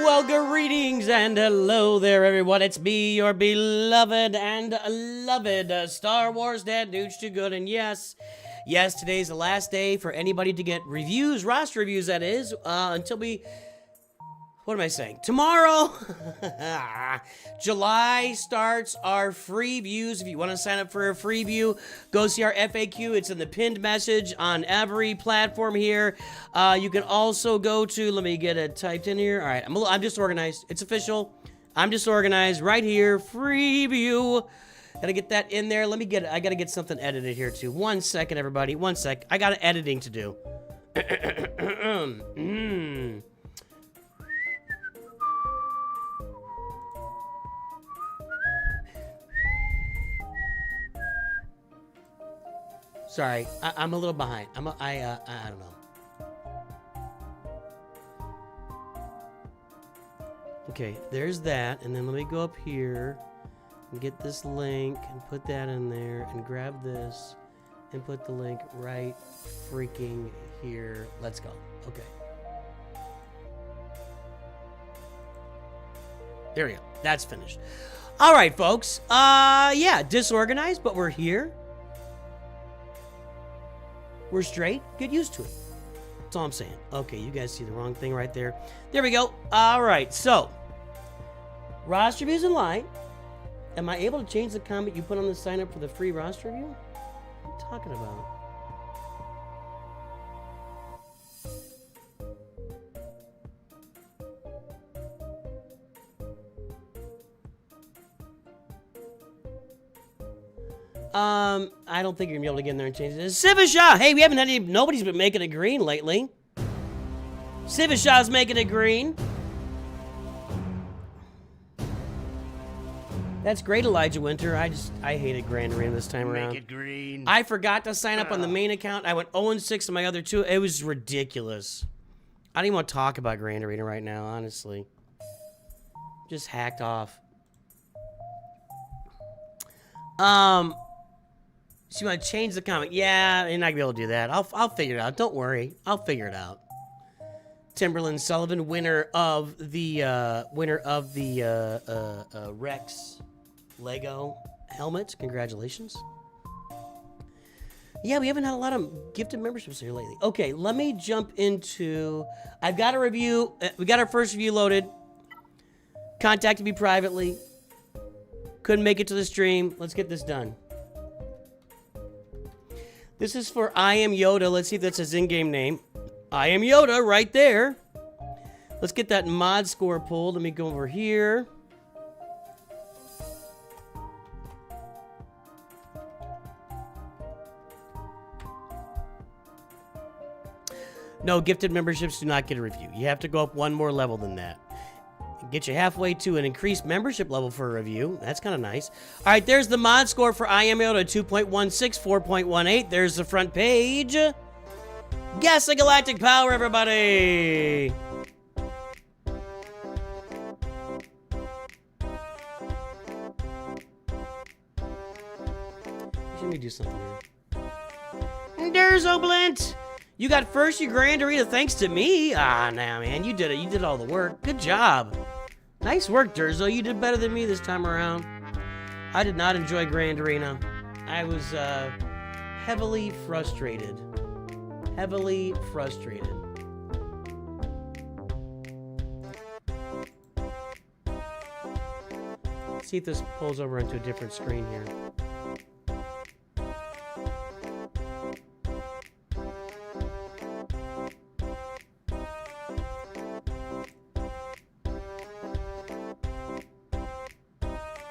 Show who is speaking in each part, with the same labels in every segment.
Speaker 1: Well, greetings and hello there, everyone. It's me, your beloved and loved Star Wars dad, NOOCH2GUD, and yes, today's the last day for anybody to get reviews, roster reviews, that is, until we... What am I saying? Tomorrow, July starts our free views. If you want to sign up for a free view, go see our FAQ. It's in the pinned message on every platform here. You can also go to, let me get it typed in here. All right, I'm disorganized. It's official. I'm disorganized right here. Free view. Gotta get that in there. Let me get it. I gotta get something edited here too. 1 second, everybody. 1 sec. I got editing to do. Sorry, I'm a little behind. I don't know. Okay, there's that, and then let me go up here and get this link and put that in there and grab this and put the link right freaking here. Let's go. Okay. There we go. That's finished. All right, folks. Yeah, disorganized, but we're here. We're straight. Get used to it. That's all I'm saying. Okay, you guys see the wrong thing right there. There we go. All right, so roster reviews in line. Am I able to change the comment you put on the sign up for the free roster review? What are you talking about? I don't think you're gonna be able to get in there and change it. Civishaw! Hey, we haven't had any, nobody's been making it green lately. Civishaw's making it green. That's great, Elijah Winter. I hated Grand Arena this time around.
Speaker 2: Make it green.
Speaker 1: I forgot to sign up on the main account. I went 0-6 on my other two. It was ridiculous. I don't even want to talk about Grand Arena right now, honestly. Just hacked off. So you want to change the comment? Yeah, you're not gonna be able to do that. I'll figure it out. Don't worry. I'll figure it out. Timberland Sullivan, winner of the Rex Lego helmet. Congratulations. Yeah, we haven't had a lot of gifted memberships here lately. Okay, let me jump into... I've got a review. We got our first review loaded. Contacted me privately. Couldn't make it to the stream. Let's get this done. This is for I Am Yoda. Let's see if that's his in-game name. I Am Yoda right there. Let's get that mod score pulled. Let me go over here. No, gifted memberships do not get a review. You have to go up one more level than that. Get you halfway to an increased membership level for a review. That's kind of nice. All right, there's the mod score for I Am Yoda, 2.16, 4.18. There's the front page. Guess the galactic power, everybody. Let me do something here. There's Oblint. You got first, you Grand Arena, thanks to me. Ah, nah, man, you did it. You did all the work. Good job. Nice work, Durzo. You did better than me this time around. I did not enjoy Grand Arena. I was heavily frustrated. Heavily frustrated. Let's see if this pulls over into a different screen here.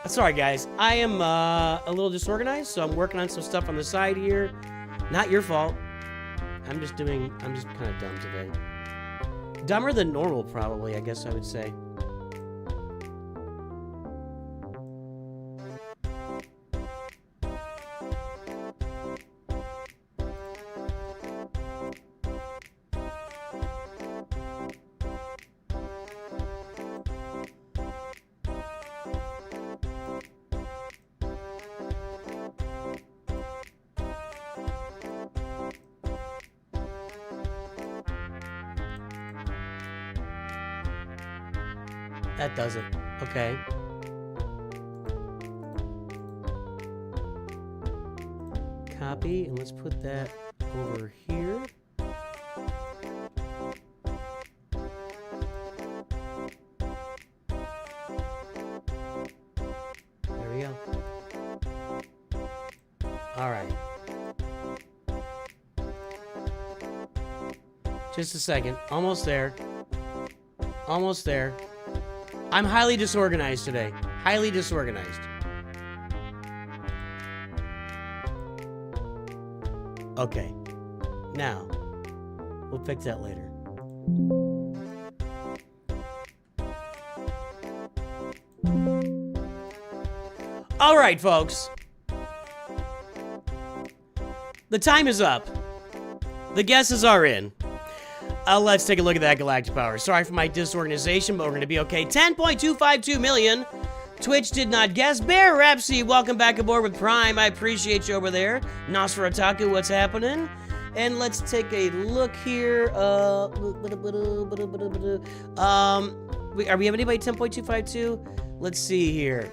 Speaker 1: Sorry, guys. I am a little disorganized, so I'm working on some stuff on the side here. Not your fault. I'm just kind of dumb today. Dumber than normal, probably, I guess I would say. That does it. Okay. Copy, and let's put that over here. There we go. All right. Just a second. Almost there. Almost there. I'm highly disorganized today. Highly disorganized. Okay. Now, we'll fix that later. All right, folks. The time is up. The guesses are in. Let's take a look at that galactic power. Sorry for my disorganization, but we're going to be okay. 10.252 million. Twitch did not guess. Bear Rapsy, welcome back aboard with Prime. I appreciate you over there. Nosferatu, what's happening? And let's take a look here. Are we have anybody 10.252? Let's see here.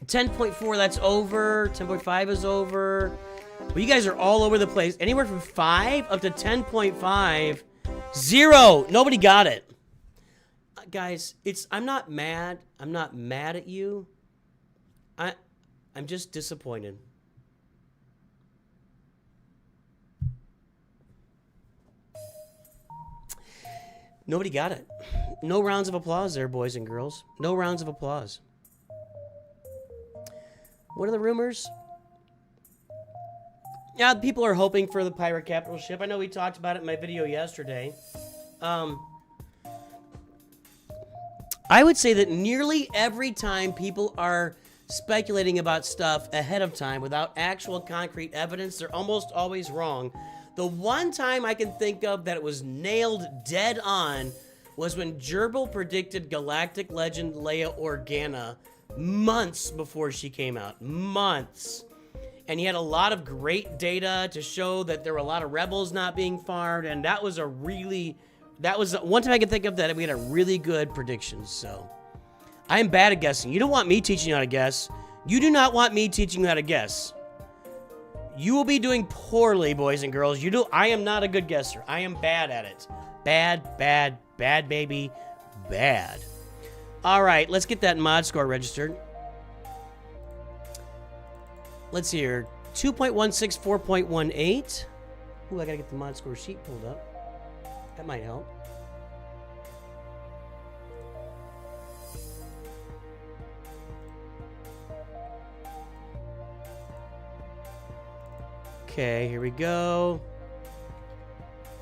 Speaker 1: 10.4, that's over. 10.5 is over. Well, you guys are all over the place. Anywhere from 5 up to 10.5. 0. Nobody got it. Guys, I'm not mad. I'm not mad at you. I'm just disappointed. Nobody got it. No rounds of applause there, boys and girls. No rounds of applause. What are the rumors? Yeah, people are hoping for the pirate capital ship. I know we talked about it in my video yesterday. I would say that nearly every time people are speculating about stuff ahead of time without actual concrete evidence, they're almost always wrong. The one time I can think of that it was nailed dead on was when Gerbil predicted galactic legend Leia Organa months before she came out. Months. And he had a lot of great data to show that there were a lot of rebels not being farmed, and that was one time I can think of that we had a really good prediction. So I am bad at guessing. You don't want me teaching you how to guess. You do not want me teaching you how to guess. You will be doing poorly, boys and girls. I am not a good guesser. I am bad at it. Bad, bad, bad, baby. Bad. All right, let's get that mod score registered. Let's see here. 2.16, 4.18. Ooh, I gotta get the mod score sheet pulled up. That might help. Okay, here we go.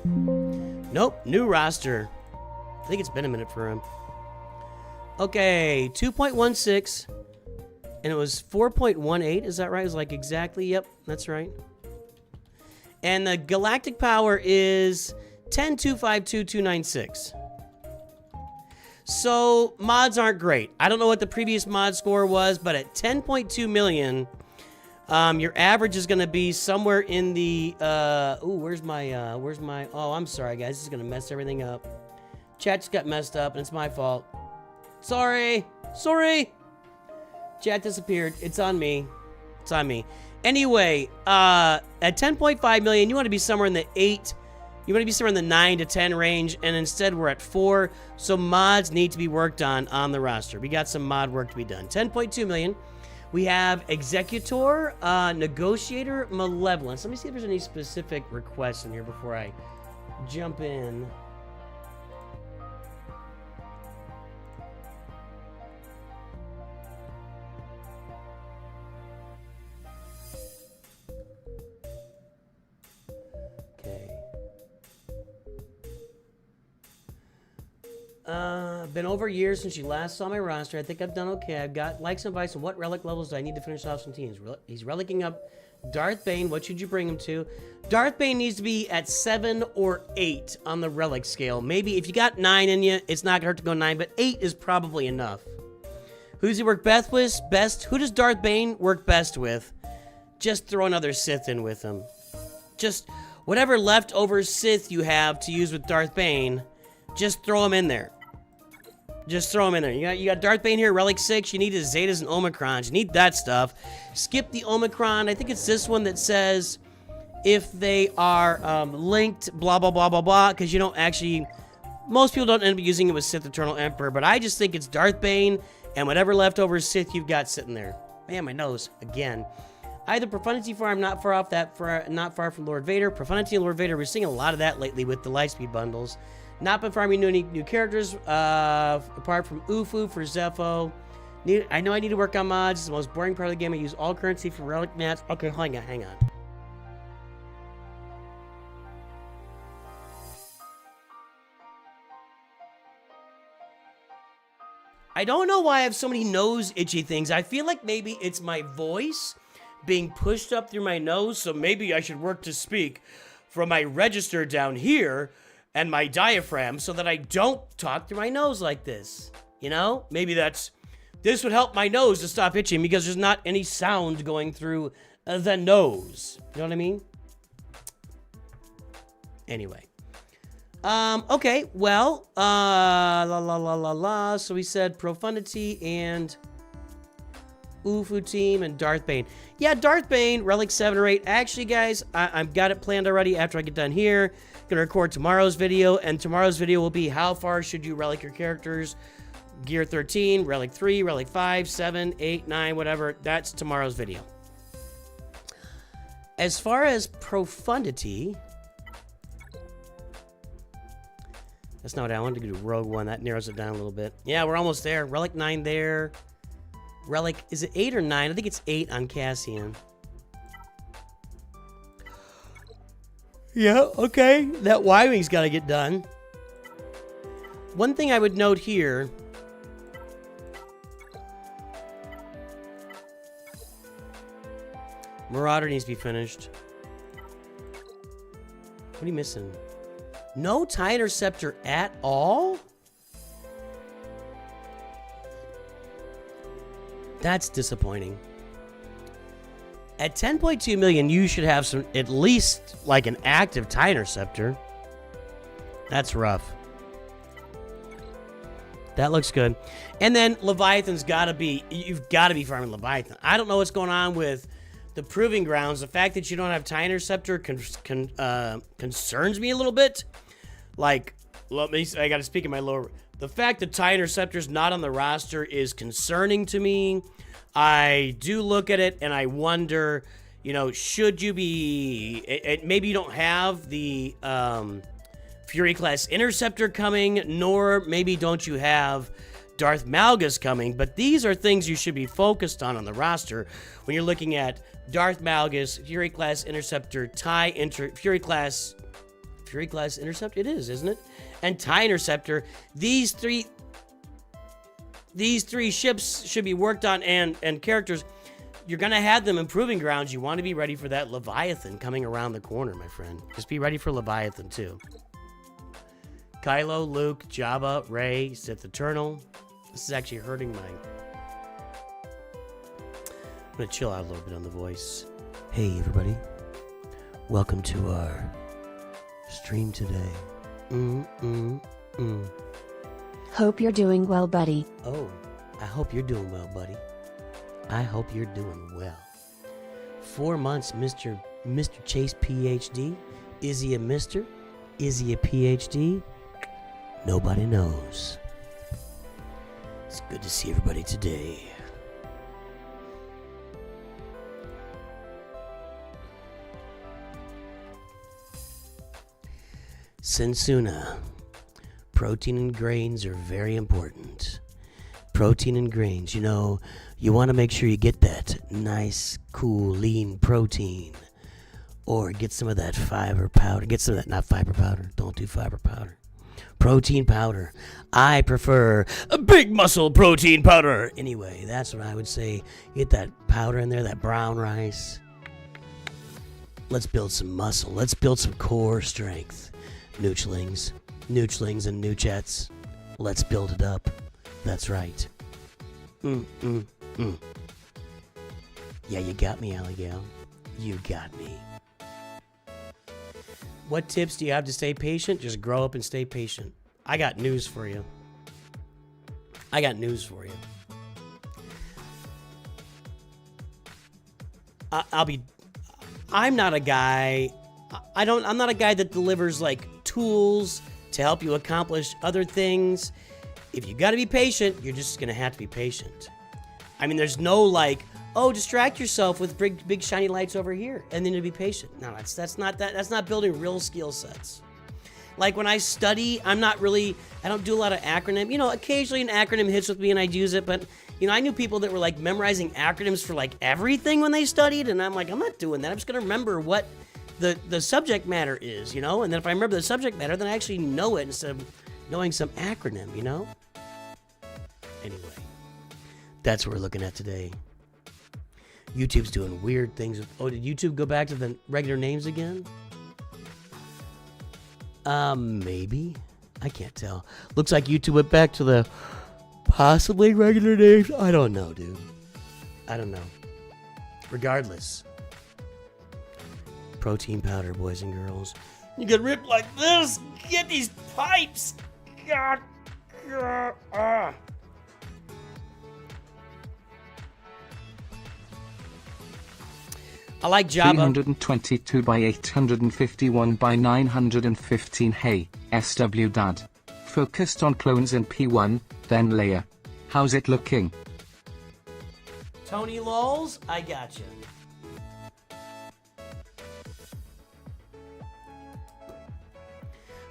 Speaker 1: Nope, new roster. I think it's been a minute for him. Okay, 2.16. And it was 4.18, is that right? It was like exactly, yep, that's right. And the galactic power is 10.252.296. So, mods aren't great. I don't know what the previous mod score was, but at 10.2 million, your average is going to be somewhere in the, where's my, oh, I'm sorry, guys. This is going to mess everything up. Chat just got messed up, and it's my fault. Sorry. Chat disappeared. It's on me. It's on me. Anyway, at 10.5 million, you want to be somewhere in the 8. You want to be somewhere in the 9 to 10 range, and instead we're at 4. So mods need to be worked on the roster. We got some mod work to be done. 10.2 million. We have Executor, Negotiator, Malevolence. Let me see if there's any specific requests in here before I jump in. Been over years since you last saw my roster. I think I've done okay. I've got likes and advice on what relic levels do I need to finish off some teams. He's relicking up Darth Bane. What should you bring him to? Darth Bane needs to be at 7 or 8 on the relic scale. Maybe if you got 9 in you, it's not going to hurt to go 9, but 8 is probably enough. Who does he work best with? Who does Darth Bane work best with? Just throw another Sith in with him. Just whatever leftover Sith you have to use with Darth Bane, just throw him in there. Just throw them in there. You got Darth Bane here, Relic 6. You need his Zetas and Omicrons. You need that stuff. Skip the Omicron. I think it's this one that says if they are linked, blah, blah, blah, blah, blah, because you don't actually... Most people don't end up using it with Sith Eternal Emperor, but I just think it's Darth Bane and whatever leftover Sith you've got sitting there. Man, my nose, again. Either Profundity Farm, not far from Lord Vader. Profundity and Lord Vader, we're seeing a lot of that lately with the Lightspeed bundles. Not been farming new characters, apart from Ufu for Zepho. I know I need to work on mods. It's the most boring part of the game. I use all currency for relic mats. Okay, hang on. I don't know why I have so many nose itchy things. I feel like maybe it's my voice being pushed up through my nose, so maybe I should work to speak from my register down here and my diaphragm so that I don't talk through my nose like this. You know? Maybe this would help my nose to stop itching because there's not any sound going through the nose. You know what I mean? Anyway. Okay, well, so we said Profundity and Ufu team and Darth Bane. Yeah, Darth Bane, Relic 7 or 8. Actually, guys, I've got it planned already after I get done here. Gonna record tomorrow's video, and tomorrow's video will be how far should you relic your characters. Gear 13, Relic 3, Relic 5, 7, 8, 9, whatever. That's tomorrow's video. As far as Profundity... That's not what I wanted to do. Rogue One. That narrows it down a little bit. Yeah, we're almost there. Relic 9 there. Relic, is it 8 or 9? I think it's 8 on Cassian. Yeah, okay. That Y-Wing's got to get done. One thing I would note here... Marauder needs to be finished. What are you missing? No TIE Interceptor at all? That's disappointing. At 10.2 million, you should have some, at least like an active TIE Interceptor. That's rough. That looks good. And then Leviathan's gotta be, you've gotta be farming Leviathan. I don't know what's going on with the Proving Grounds. The fact that you don't have TIE Interceptor concerns me a little bit. Like, I gotta speak in my lower... The fact that TIE Interceptor's not on the roster is concerning to me. I do look at it and I wonder, you know, should you be... maybe you don't have the Fury Class Interceptor coming, nor maybe don't you have Darth Malgus coming, but these are things you should be focused on the roster when you're looking at Darth Malgus, Fury Class Interceptor, Fury Class Interceptor, it is, isn't it? And TIE Interceptor. These three ships should be worked on, and characters. You're gonna have them in Proving Grounds. You want to be ready for that Leviathan coming around the corner, my friend. Just be ready for Leviathan too. Kylo, Luke, Jabba, Rey, Sith Eternal. This is actually hurting my... I'm gonna chill out a little bit on the voice. Hey everybody, welcome to our stream today.
Speaker 2: Hope you're doing well, buddy.
Speaker 1: Oh, I hope you're doing well, buddy. I hope you're doing well. 4 months, Mr. Chase PhD. Is he a Mr.? Is he a PhD? Nobody knows. It's good to see everybody today. Sensuna. Protein and grains are very important. Protein and grains, you know, you want to make sure you get that nice, cool, lean protein. Or get some of that fiber powder. Get some of that, not fiber powder. Don't do fiber powder. Protein powder. I prefer a big muscle protein powder. Anyway, that's what I would say. Get that powder in there, that brown rice. Let's build some muscle. Let's build some core strength. Noochlings and noochettes. Let's build it up. That's right. Yeah, you got me, Alligal. You got me. What tips do you have to stay patient? Just grow up and stay patient. I got news for you. I got news for you. I'm not a guy. I'm not a guy that delivers like tools to help you accomplish other things. If you got to be patient, you're just gonna have to be patient. I mean, there's no like, oh, distract yourself with big shiny lights over here, and then you'll be patient. No, that's not building real skill sets. Like when I study, I don't do a lot of acronym. You know, occasionally an acronym hits with me and I use it, but you know, I knew people that were like memorizing acronyms for like everything when they studied, and I'm like, I'm not doing that. I'm just gonna remember what the subject matter is, you know? And then if I remember the subject matter, then I actually know it instead of knowing some acronym, you know? Anyway, that's what we're looking at today. YouTube's doing weird things. Oh, did YouTube go back to the regular names again? Maybe. I can't tell. Looks like YouTube went back to the possibly regular names. I don't know, dude. I don't know. Regardless. Protein powder, boys and girls. You get ripped like this. Get these pipes. God. I like Java.
Speaker 3: 322 by 851 by 915. Hey, SW Dad. Focused on clones in P1, then layer. How's it looking?
Speaker 1: Tony Lols, I gotcha.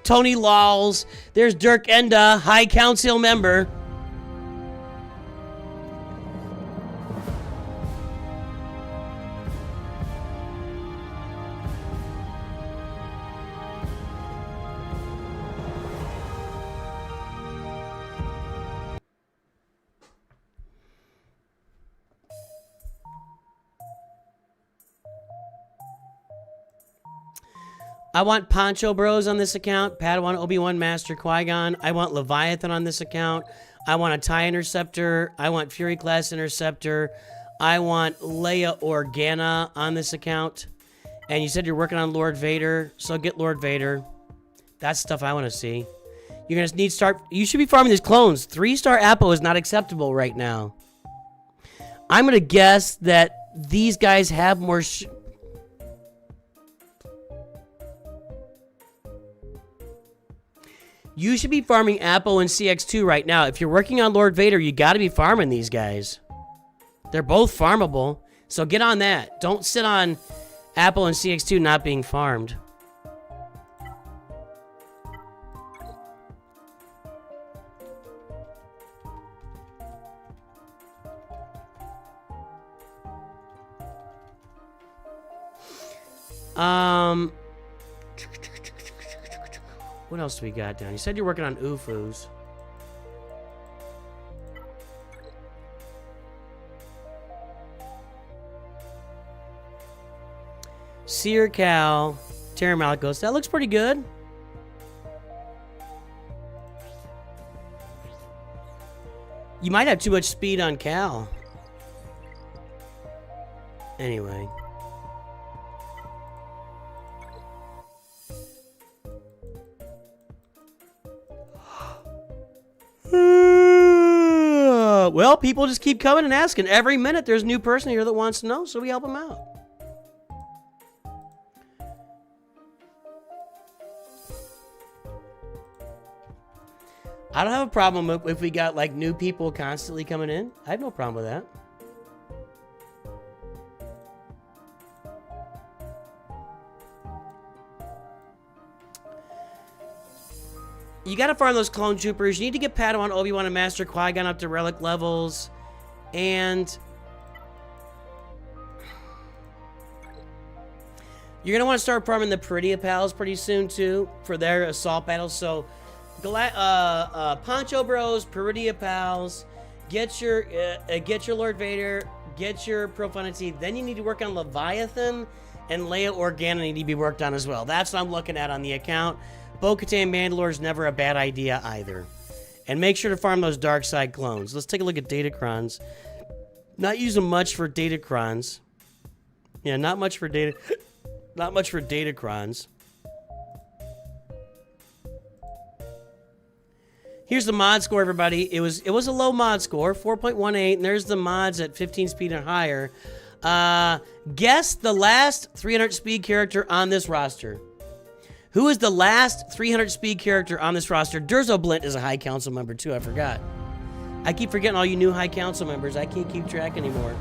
Speaker 1: Tony Lols. There's Dirk Enda, High Council member. I want Poncho Bros on this account, Padawan, Obi-Wan, Master, Qui-Gon. I want Leviathan on this account. I want a TIE Interceptor. I want Fury Class Interceptor. I want Leia Organa on this account. And you said you're working on Lord Vader, so get Lord Vader. That's stuff I want to see. You're going to need you should be farming these clones. 3-star Apo is not acceptable right now. I'm going to guess that these guys have more... You should be farming Apo and CX2 right now. If you're working on Lord Vader, you got to be farming these guys. They're both farmable, so get on that. Don't sit on Apo and CX2 not being farmed. What else do we got down? You said you're working on UFOs. Seer Cal, Terra Malcazel. That looks pretty good. You might have too much speed on Cal. Anyway. Well, people just keep coming and asking. Every minute there's a new person here that wants to know, so we help them out. I don't have a problem if we got like new people constantly coming in. I have no problem with that. You gotta farm those clone troopers. You need to get Padawan, Obi-Wan, and Master Qui-Gon up to relic levels. And you're gonna want to start farming the Peridia Pals pretty soon too for their assault battles. So Poncho Bros, Peridia Pals, get your Lord Vader, get your Profundity. Then you need to work on Leviathan, and Leia Organa need to be worked on as well. That's what I'm looking at on the account. Bo-Katan Mandalore is never a bad idea either. And make sure to farm those dark side clones. Let's take a look at Datacrons. Not using much for Datacrons. Yeah, not much for Datacrons. Here's the mod score, everybody. It was a low mod score, 4.18, and there's the mods at 15 speed and higher. Guess the last 300 speed character on this roster. Who is the last 300 speed character on this roster? Durzoblint is a High Council member, too. I forgot. I keep forgetting all you new High Council members. I can't keep track anymore.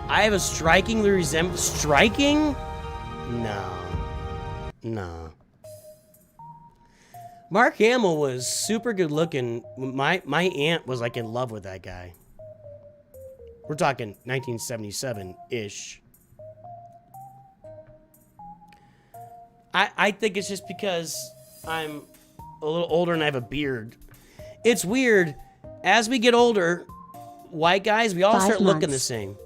Speaker 1: I have a strikingly resemble... Striking? No. No. Mark Hamill was super good looking. My aunt was like in love with that guy. We're talking 1977-ish. I think it's just because I'm a little older and I have a beard. It's weird. As we get older, white guys, we all start looking the same.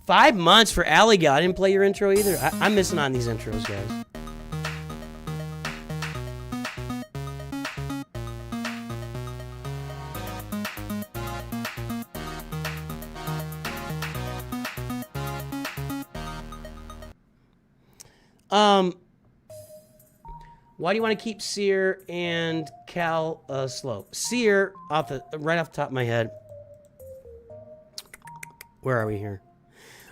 Speaker 1: 5 months for Alley Gal. I didn't play your intro either. I'm missing on these intros, guys. Why do you want to keep Seer and Cal slow? Seer, right off the top of my head. Where are we here?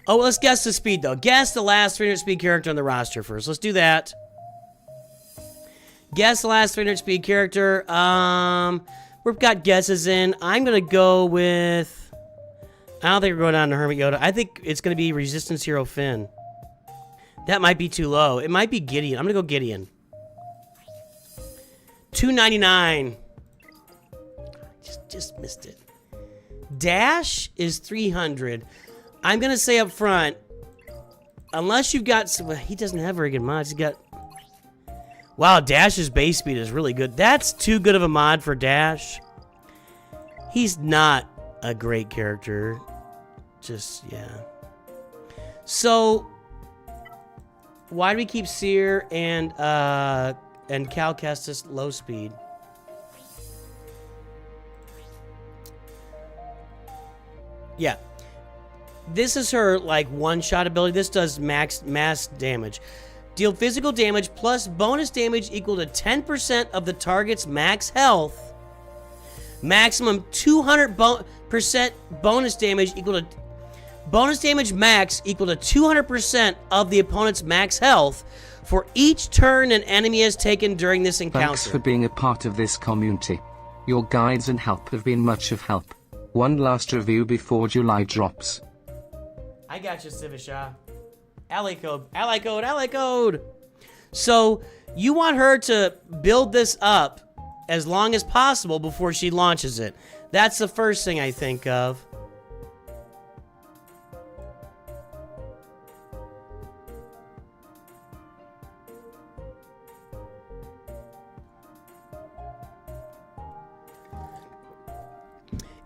Speaker 1: Oh, well, let's guess the speed, though. Guess the last 300 speed character on the roster first. Let's do that. Guess the last 300 speed character. We've got guesses in. I'm going to go with... I don't think we're going down to Hermit Yoda. I think it's going to be Resistance Hero Finn. That might be too low. It might be Gideon. I'm going to go Gideon. $2.99. Just missed it. Dash is 300. I'm going to say up front, unless you've got some... He doesn't have very good mods. He's got... Wow, Dash's base speed is really good. That's too good of a mod for Dash. He's not a great character. Just, yeah. So, why do we keep Seer and Cal Kestis low speed? Yeah. This is her, like, one-shot ability. This does mass damage. Deal physical damage plus bonus damage equal to 10% of the target's max health. Maximum 200% bonus damage equal to... Bonus damage max equal to 200% of the opponent's max health for each turn an enemy has taken during this encounter.
Speaker 3: Thanks for being a part of this community. Your guides and help have been much of help. One last review before July drops.
Speaker 1: I got you, Civisha. Ally code, ally code, ally code. So, you want her to build this up as long as possible before she launches it. That's the first thing I think of.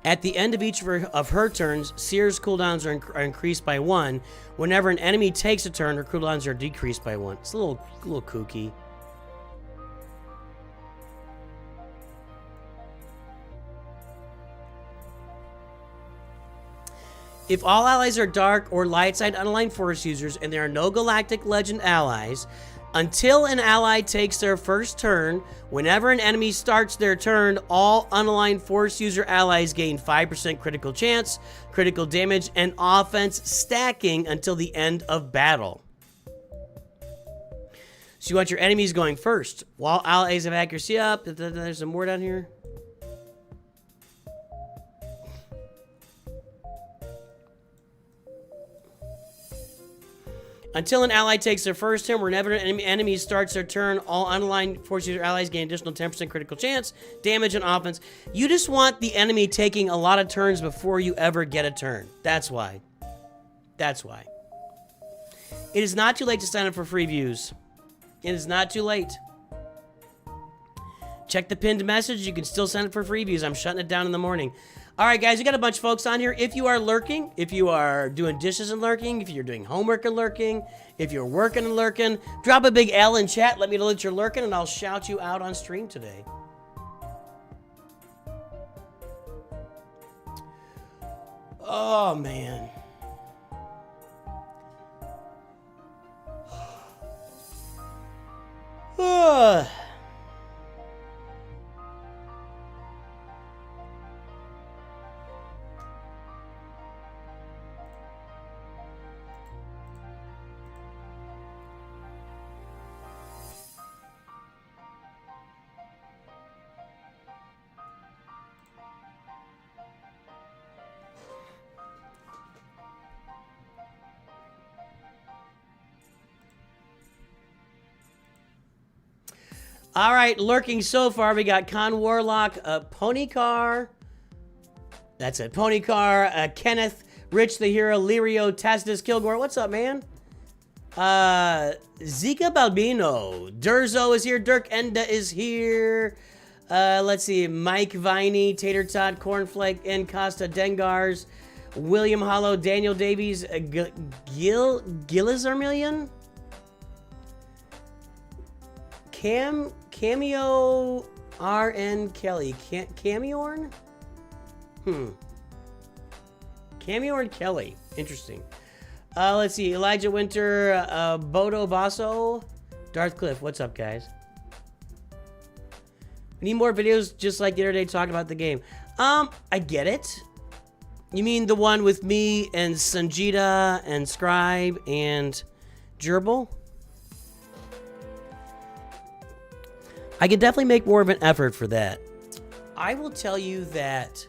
Speaker 1: At the end of each of her turns, Seer's cooldowns are increased by 1. Whenever an enemy takes a turn, her cooldowns are decreased by 1. It's a little kooky. If all allies are dark or light side unaligned force users and there are no galactic legend allies, until an ally takes their first turn, whenever an enemy starts their turn, all unaligned force user allies gain 5% critical chance, critical damage, and offense stacking until the end of battle. So you want your enemies going first. While allies have accuracy up, there's some more down here. Until an ally takes their first turn, whenever an enemy starts their turn, all unaligned force user allies gain additional 10% critical chance, damage, and offense. You just want the enemy taking a lot of turns before you ever get a turn. That's why. That's why. It is not too late to sign up for free views. It is not too late. Check the pinned message. You can still sign up for free views. I'm shutting it down in the morning. All right, guys, we got a bunch of folks on here. If you are lurking, if you are doing dishes and lurking, if you're doing homework and lurking, if you're working and lurking, drop a big L in chat. Let me know that you're lurking, and I'll shout you out on stream today. Oh, man. All right, lurking so far, we got Con Warlock, Pony Car. That's it, Pony Car, Kenneth, Rich the Hero, Lirio, Tacitus, Kilgore. What's up, man? Zika Balbino. Durzo is here. Dirk Enda is here. Let's see, Mike Viney, Tater Tot, Cornflake, N. Costa, Dengars, William Hollow, Daniel Davies, Gillizarmillion. Cameo R.N. Kelly. Cameorn? Cameorn Kelly. Interesting. Let's see. Elijah Winter, Bodo Basso, Darth Cliff. What's up, guys? We need more videos just like the other day talking about the game. I get it. You mean the one with me and Sanjita and Scribe and Gerbil? I could definitely make more of an effort for that. I will tell you that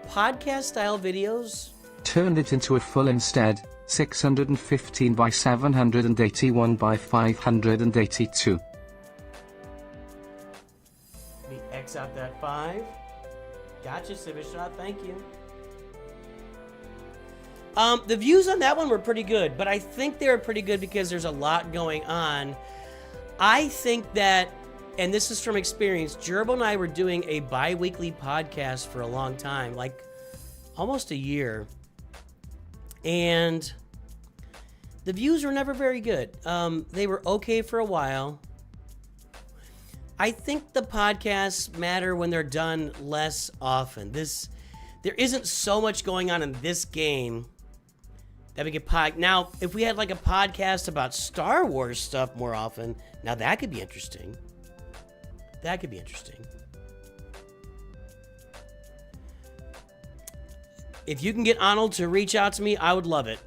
Speaker 1: podcast-style videos...
Speaker 3: Turn it into a full instead, 615 by 781 by 582.
Speaker 1: Let me X out that 5. Gotcha, Civishot, thank you. The views on that one were pretty good, but I think they were pretty good because there's a lot going on. I think that... And this is from experience. Gerbil and I were doing a bi-weekly podcast for a long time, like almost a year. And the views were never very good. They were okay for a while. I think the podcasts matter when they're done less often. There isn't so much going on in this game that we could Now, if we had like a podcast about Star Wars stuff more often, now that could be interesting. That could be interesting. If you can get Arnold to reach out to me, I would love it.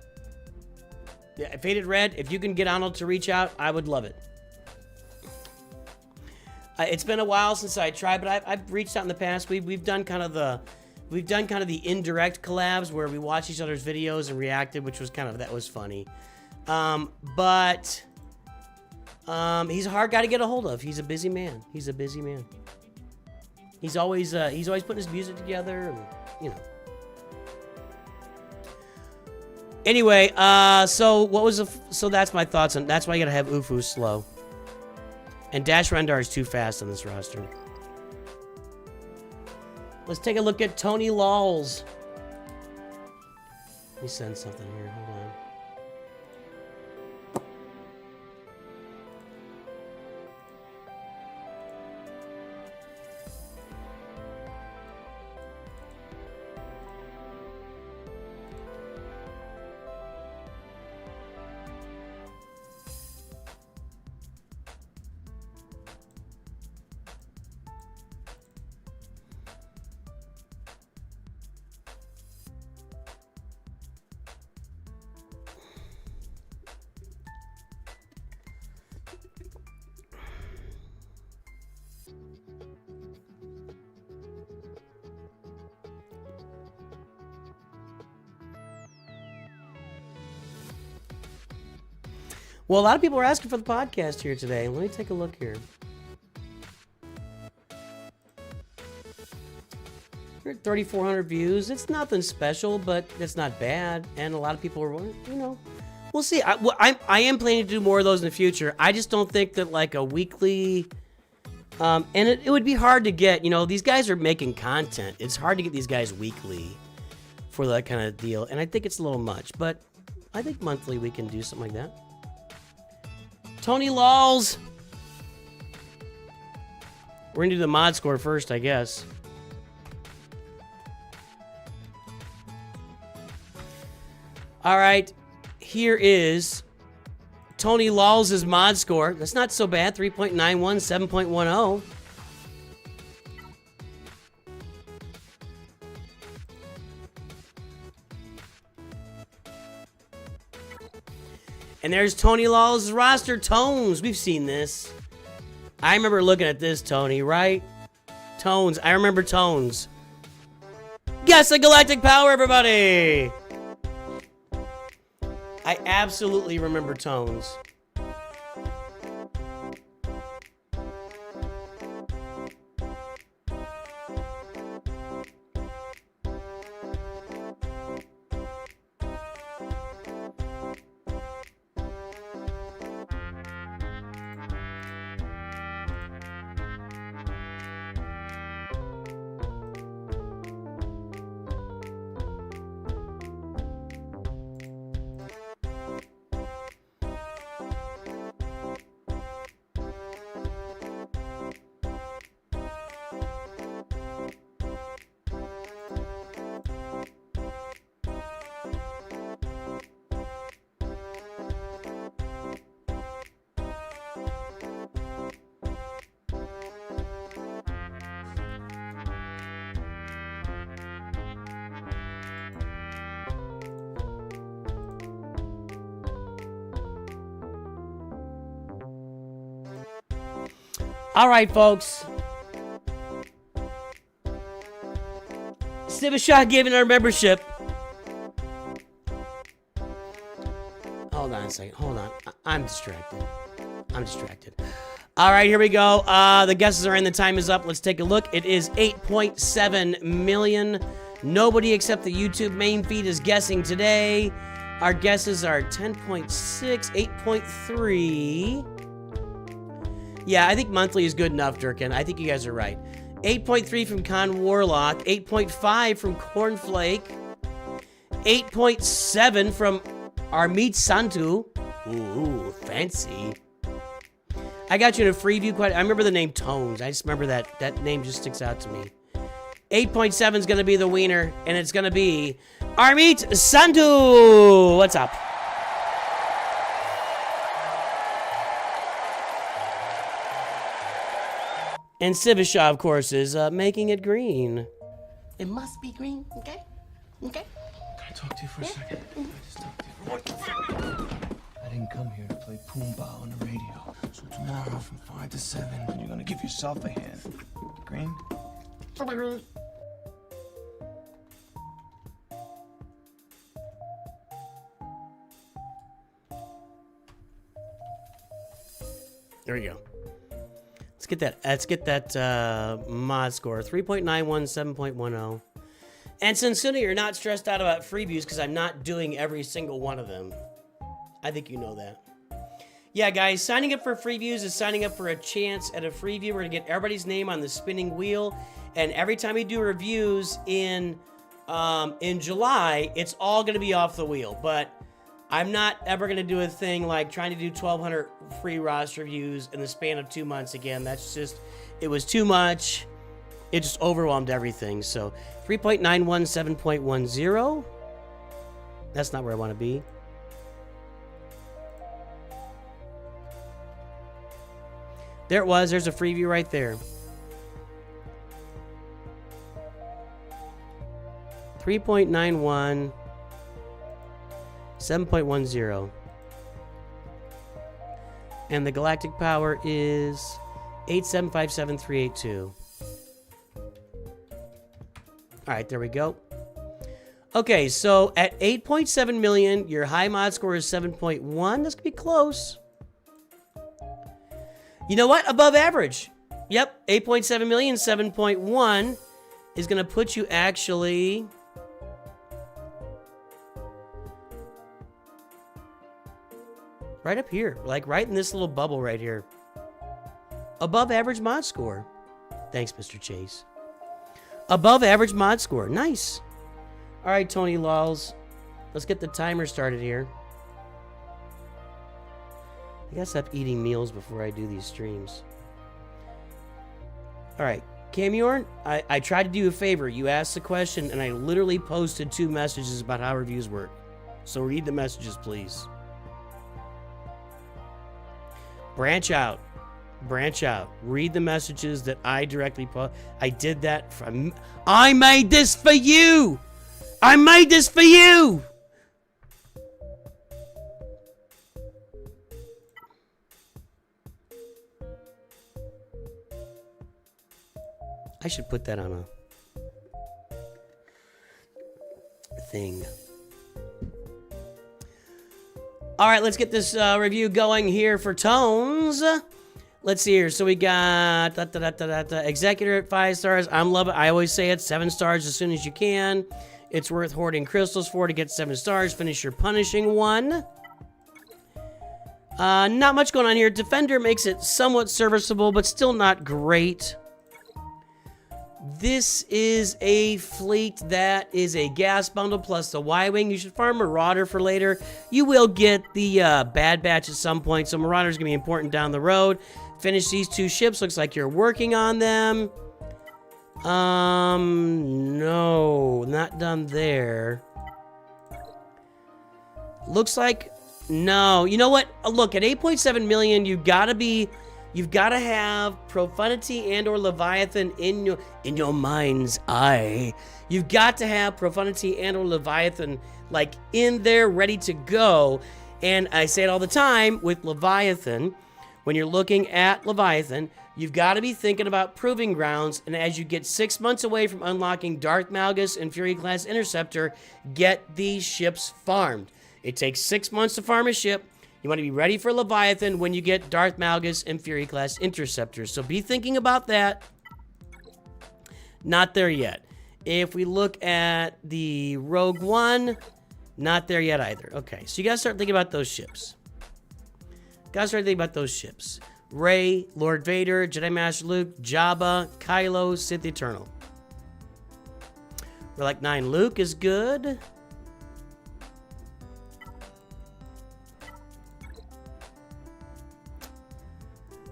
Speaker 1: Yeah, Faded Red, if you can get Arnold to reach out, I would love it. It's been a while since I tried, but I've reached out in the past. We've done kind of the indirect collabs where we watched each other's videos and reacted, which was that was funny. But he's a hard guy to get a hold of. He's a busy man. He's always putting his music together, and you know. Anyway, so that's my thoughts on. That's why you gotta have Ufu slow. And Dash Rendar is too fast on this roster. Let's take a look at Tony Lawls. Let me send something here. Hold on. Well, a lot of people are asking for the podcast here today. Let me take a look here. 3,400 views. It's nothing special, but it's not bad. And a lot of people are, you know, we'll see. I am planning to do more of those in the future. I just don't think that like a weekly, and it would be hard to get, you know, these guys are making content. It's hard to get these guys weekly for that kind of deal. And I think it's a little much, but I think monthly we can do something like that. Tony Lawls. We're going to do the mod score first, I guess. All right. Here is Tony Lawls' mod score. That's not so bad. 3.91, 7.10. And there's Tony Lawls' roster. Tones. We've seen this. I remember looking at this, Tony, right? Tones. I remember Tones. Guess the galactic power, everybody! I absolutely remember Tones. All right, folks. Sivashot giving our membership. Hold on a second. Hold on. I'm distracted. All right, here we go. The guesses are in. The time is up. Let's take a look. It is 8.7 million. Nobody except the YouTube main feed is guessing today. Our guesses are 10.6, 8.3. Yeah, I think monthly is good enough, Durkin. I think you guys are right. 8.3 from Con Warlock. 8.5 from Cornflake. 8.7 from Armit Santu. Ooh, fancy. I got you in a free view quite. I remember the name Tones. I just remember that name just sticks out to me. 8.7 is going to be the wiener, and it's going to be Armit Santu. What's up? And Sivashaw, of course, is making it green.
Speaker 4: It must be green, okay? Okay?
Speaker 5: Can I talk to you for a second? Can I just talk to you for 1 second? I didn't come here to play Pumbaa on the radio. So tomorrow from 5 to 7, you're gonna give yourself a hand. Green?
Speaker 1: There we go. Let's get that mod score. 3.91, 7.10. And since Sunny, you're not stressed out about freebies because I'm not doing every single one of them. I think you know that. Yeah, guys, signing up for freeviews is signing up for a chance at a freeview. We're going to get everybody's name on the spinning wheel. And every time we do reviews in July, it's all going to be off the wheel. But I'm not ever going to do a thing like trying to do 1,200 free roster reviews in the span of 2 months again. That's just, it was too much. It just overwhelmed everything. So 3.91, 7.10. That's not where I want to be. There it was. There's a freebie right there. 3.91. 7.10. And the galactic power is 8757382. Alright, there we go. Okay, so at 8.7 million, your high mod score is 7.1. This could be close. You know what? Above average. Yep, 8.7 million, 7.1 is going to put you actually... right up here, like right in this little bubble right here. Above average mod score. Thanks, Mr. Chase. Above average mod score. Nice. All right, Tony Lawls. Let's get the timer started here. I gotta stop eating meals before I do these streams. All right, Camiorn, I tried to do a favor. You asked the question, and I literally posted 2 messages about how reviews work. So read the messages, please. Branch out. Branch out. Read the messages that I directly put. I did that from... I made this for you! I made this for you! I should put that on a thing. All right, let's get this review going here for Tones. Let's see here. So we got Executor at 5 stars. I'm loving it. I always say it's 7 stars as soon as you can. It's worth hoarding crystals for to get 7 stars. Finish your punishing one. Not much going on here. Defender makes it somewhat serviceable, but still not great. This is a fleet that is a gas bundle plus the Y-Wing. You should farm Marauder for later. You will get the Bad Batch at some point, so Marauder is going to be important down the road. Finish these 2 ships. Looks like you're working on them. No, not done there. Looks like, no. You know what? Look, at 8.7 million, you've got to have Profundity and or Leviathan in your mind's eye. You've got to have Profundity and or Leviathan like in there ready to go. And I say it all the time with Leviathan. When you're looking at Leviathan, you've got to be thinking about Proving Grounds. And as you get 6 months away from unlocking Darth Malgus and Fury Class Interceptor, get these ships farmed. It takes 6 months to farm a ship. You want to be ready for Leviathan when you get Darth Malgus and Fury Class Interceptors. So be thinking about that. Not there yet. If we look at the Rogue One, not there yet either. Okay, so you got to start thinking about those ships. Rey, Lord Vader, Jedi Master Luke, Jabba, Kylo, Sith Eternal. Relic 9 Luke is good.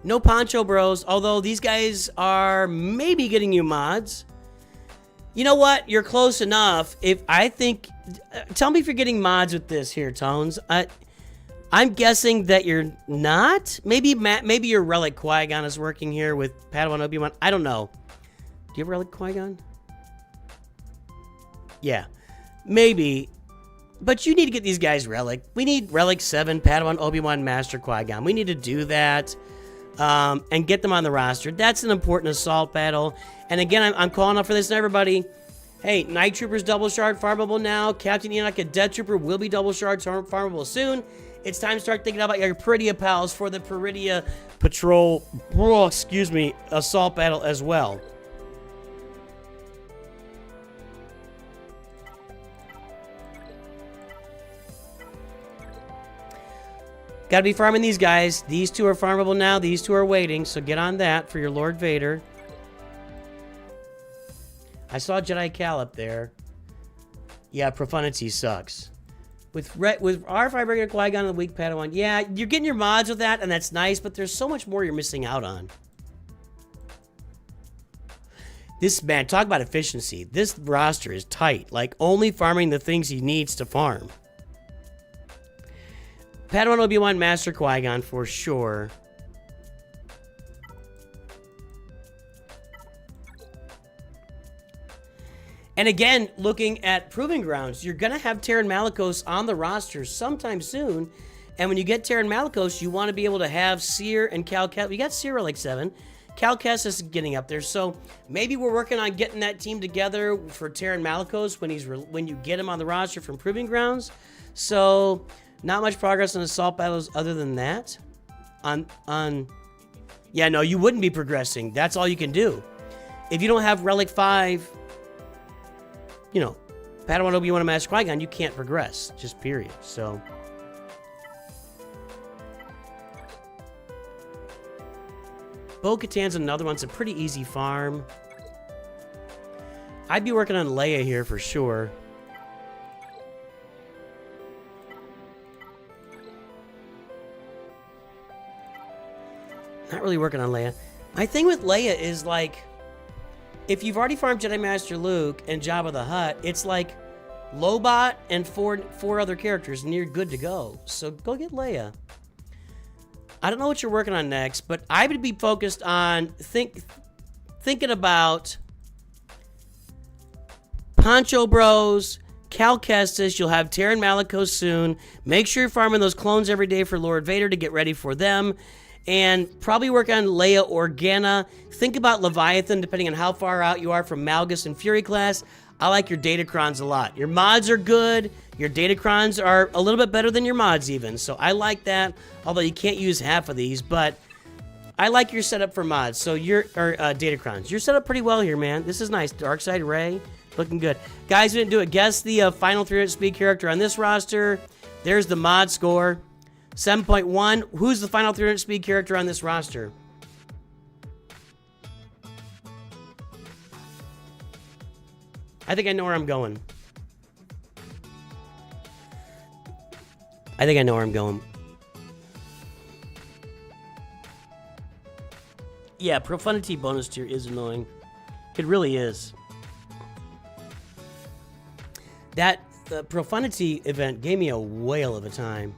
Speaker 1: No Poncho Bros, although these guys are maybe getting you mods. You know what? You're close enough. Tell me if you're getting mods with this here, Tones. I'm guessing that you're not. Maybe your Relic Qui-Gon is working here with Padawan Obi-Wan. I don't know. Do you have Relic Qui-Gon? Yeah, maybe. But you need to get these guys Relic. We need Relic 7, Padawan Obi-Wan, Master Qui-Gon. We need to do that. And get them on the roster. That's an important assault battle. And again, I'm calling out for this to everybody. Hey, Night Trooper's double shard farmable now. Captain Enoch, a Death Trooper, will be double shard farmable soon. It's time to start thinking about your Peridia pals for the Peridia Patrol, assault battle as well. Gotta be farming these guys. These 2 are farmable now. These 2 are waiting, so get on that for your Lord Vader. I saw Jedi Cal up there. Yeah, Profundity sucks. With R5 regular Qui-Gon and the weak Padawan, yeah, you're getting your mods with that, and that's nice, but there's so much more you're missing out on. This, man, talk about efficiency. This roster is tight. Like, only farming the things he needs to farm. Padawan Obi-Wan, Master Qui-Gon for sure. And again, looking at Proving Grounds, you're going to have Terran Malicos on the roster sometime soon. And when you get Terran Malicos, you want to be able to have Seer and Cal Kestis. We got Seer Relic 7. Cal Kestis is getting up there. So maybe we're working on getting that team together for Terran Malicos when you get him on the roster from Proving Grounds. So not much progress on assault battles other than that. Yeah, no, you wouldn't be progressing. That's all you can do. If you don't have Relic 5... you know, Padawan Obi-Wan and Master Qui-Gon, you can't progress. Just period. So, Bo-Katan's another one. It's a pretty easy farm. I'd be working on Leia here for sure. Not really working on Leia. My thing with Leia is like, if you've already farmed Jedi Master Luke and Jabba the Hutt, it's like Lobot and four other characters, and you're good to go. So go get Leia. I don't know what you're working on next, but I would be focused on thinking about Poncho Bros, Cal Kestis. You'll have Terran Malicos soon. Make sure you're farming those clones every day for Lord Vader to get ready for them. And probably work on Leia Organa. Think about Leviathan, depending on how far out you are from Malgus and Fury class. I like your Datacrons a lot. Your mods are good. Your Datacrons are a little bit better than your mods even. So I like that, although you can't use half of these. But I like your setup for mods. So Datacrons. You're set up pretty well here, man. This is nice. Darkseid Ray, looking good. Guys, we didn't do it. Guess the final 300 speed character on this roster. There's the mod score. 7.1. Who's the final 300 speed character on this roster? I think I know where I'm going. Yeah, Profundity bonus tier is annoying. It really is. That Profundity event gave me a whale of a time.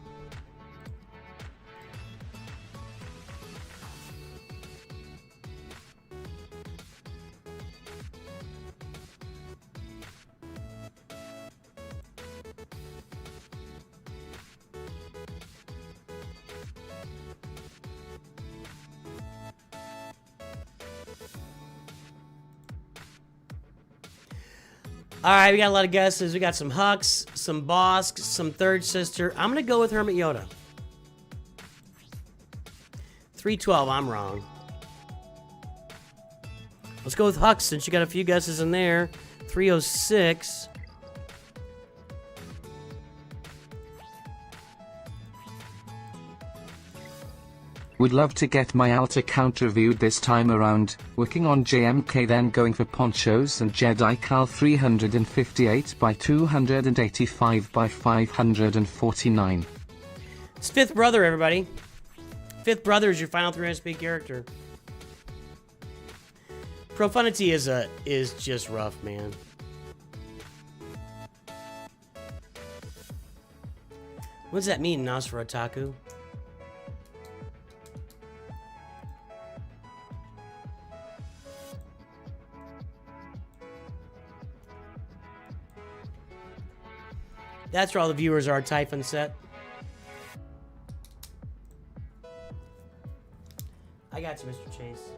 Speaker 1: All right, we got a lot of guesses. We got some Hux, some Bosk, some Third Sister. I'm going to go with Hermit Yoda. 312, I'm wrong. Let's go with Hux since you got a few guesses in there. 306.
Speaker 3: Would love to get my altar count reviewed this time around, working on JMK then going for ponchos and Jedi Cal 358 by 285 by 549.
Speaker 1: It's Fifth Brother, everybody. Fifth Brother is your final 300 speed character. Profundity is just rough, man. What does that mean, Nosferatu? That's where all the viewers are, Typhon set. I got you, Mr. Chase.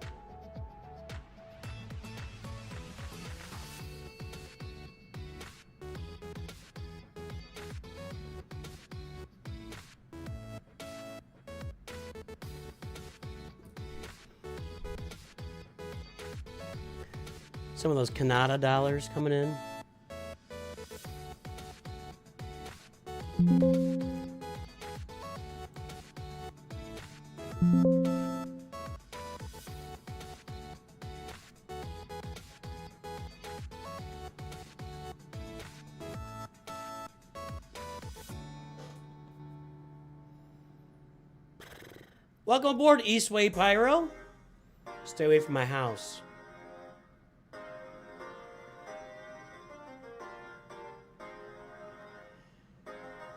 Speaker 1: Some of those Canada dollars coming in. Welcome aboard, Eastway Pyro. Stay away from my house.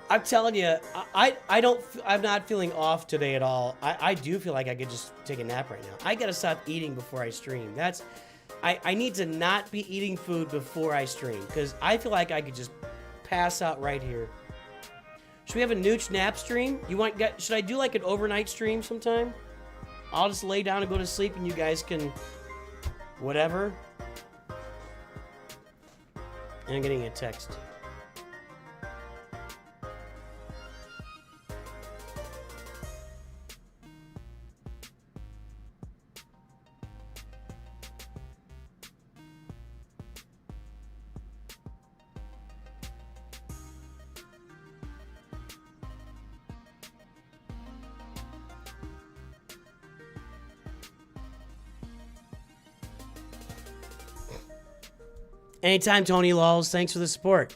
Speaker 1: I'm telling you, I'm not feeling off today at all. I do feel like I could just take a nap right now. I gotta stop eating before I stream. I need to not be eating food before I stream, because I feel like I could just pass out right here. Should we have a Nooch nap stream? Should I do like an overnight stream sometime? I'll just lay down and go to sleep and you guys can whatever. And I'm getting a text. Anytime, Tony Lawls. Thanks for the support.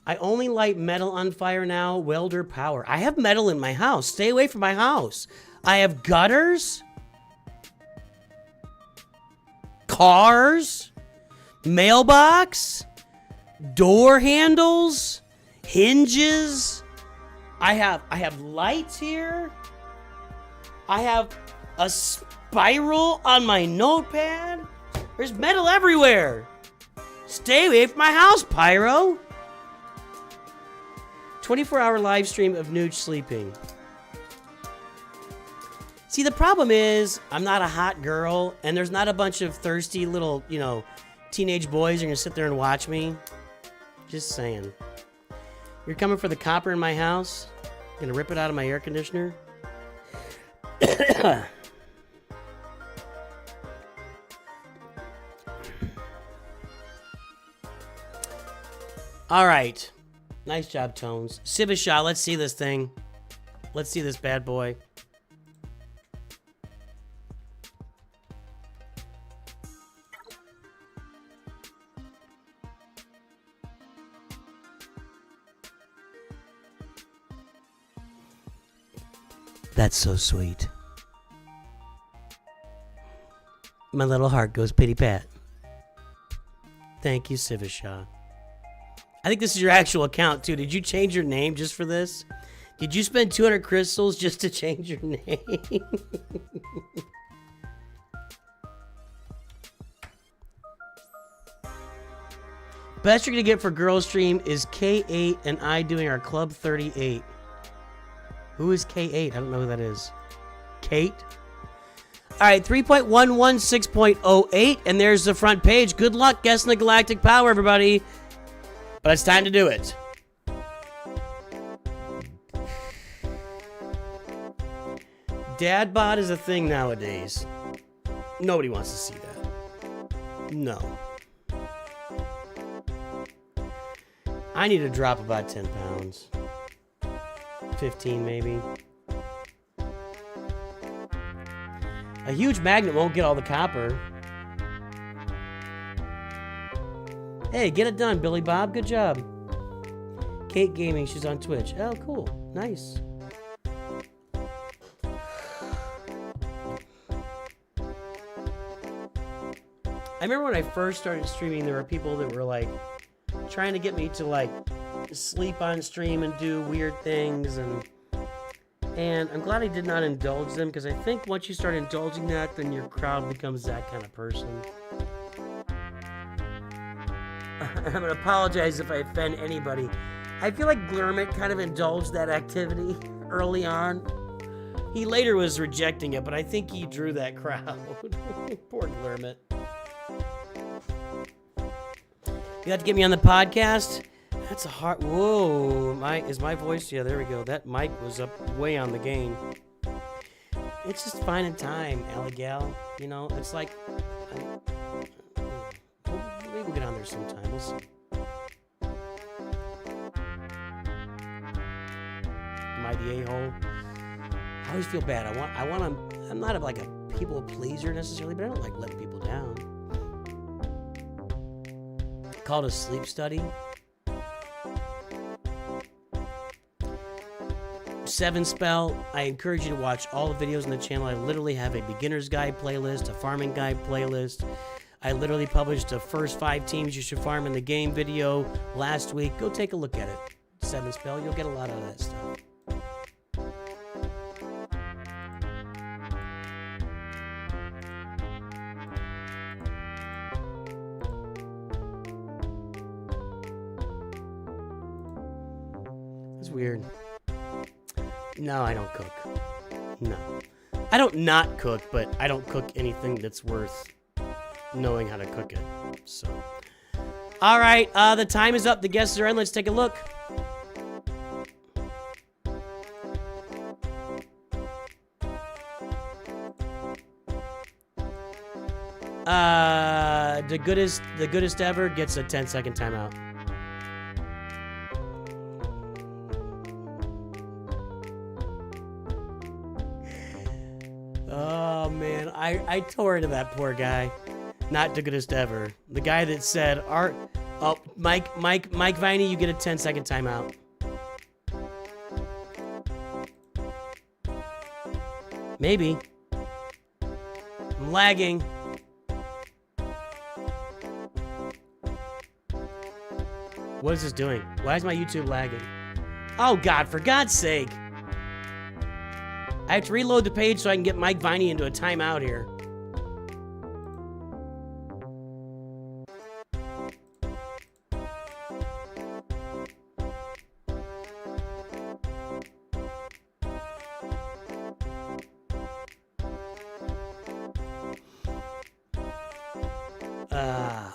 Speaker 1: I only light metal on fire now. Welder power. I have metal in my house. Stay away from my house. I have gutters. Cars. Mailbox. Door handles. Hinges. I have lights here. I have a spiral on my notepad. There's metal everywhere. Stay away from my house, Pyro. 24-hour live stream of Nooch sleeping. See, the problem is, I'm not a hot girl, and there's not a bunch of thirsty little, you know, teenage boys who are gonna sit there and watch me. Just saying. You're coming for the copper in my house? Gonna rip it out of my air conditioner? All right. Nice job, Tones. Sibisha, let's see this thing. Let's see this bad boy. That's so sweet. My little heart goes pity-pat. Thank you, Sibisha. I think this is your actual account, too. Did you change your name just for this? Did you spend 200 crystals just to change your name? Best you're going to get for Girls Stream is K8 and I doing our Club 38. Who is K8? I don't know who that is. Kate? All right, 3.116.08, and there's the front page. Good luck guessing the galactic power, everybody. But it's time to do it. Dadbot is a thing nowadays. Nobody wants to see that. No. I need to drop about 10 pounds. 15 maybe. A huge magnet won't get all the copper. Hey, get it done, Billy Bob. Good job. Kate Gaming, she's on Twitch. Oh, cool. Nice. I remember when I first started streaming, there were people that were like trying to get me to like sleep on stream and do weird things, and I'm glad I did not indulge them, because I think once you start indulging that, then your crowd becomes that kind of person. I'm gonna apologize if I offend anybody. I feel like Glurmit kind of indulged that activity early on. He later was rejecting it, but I think he drew that crowd. Poor Glurmit. You have to get me on the podcast? That's a hard... Whoa. Is my voice... Yeah, there we go. That mic was up way on the gain. It's just finding time, Gal. You know, it's like... Maybe we'll get on there sometime. We'll see. Am I the a-hole? I always feel bad. I'm not like a people pleaser necessarily, but I don't like letting people down. Called a sleep study. 7 spell. I encourage you to watch all the videos on the channel. I literally have a beginner's guide playlist, a farming guide playlist. I literally published the first 5 teams you should farm in the game video last week. Go take a look at it. 7 spell. You'll get a lot out of that stuff. It's weird. No, I don't cook. No. I don't not cook, but I don't cook anything that's worth knowing how to cook it. So. All right, the time is up. The guests are in. Let's take a look. The goodest ever gets a 10-second timeout. Oh man, I tore into that poor guy. Not the goodest ever. The guy that said, Mike Viney, you get a 10-second timeout. Maybe. I'm lagging. What is this doing? Why is my YouTube lagging? Oh God, for God's sake. I have to reload the page so I can get Mike Viney into a timeout here.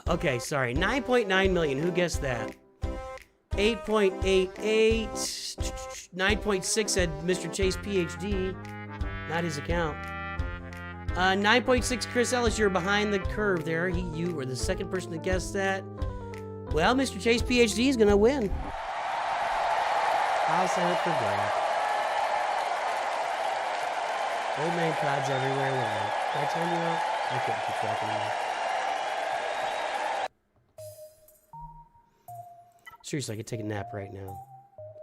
Speaker 1: Okay, sorry. 9.9 million. Who guessed that? 8.88. 9.6 said Mr. Chase PhD. Not his account. 9.6 Chris Ellis, you're behind the curve there. You were the second person to guess that. Well, Mr. Chase PhD is going to win. I'll say it for that. Old man cods everywhere. Did I turn you out? I couldn't keep track anymore. Seriously, I could take a nap right now.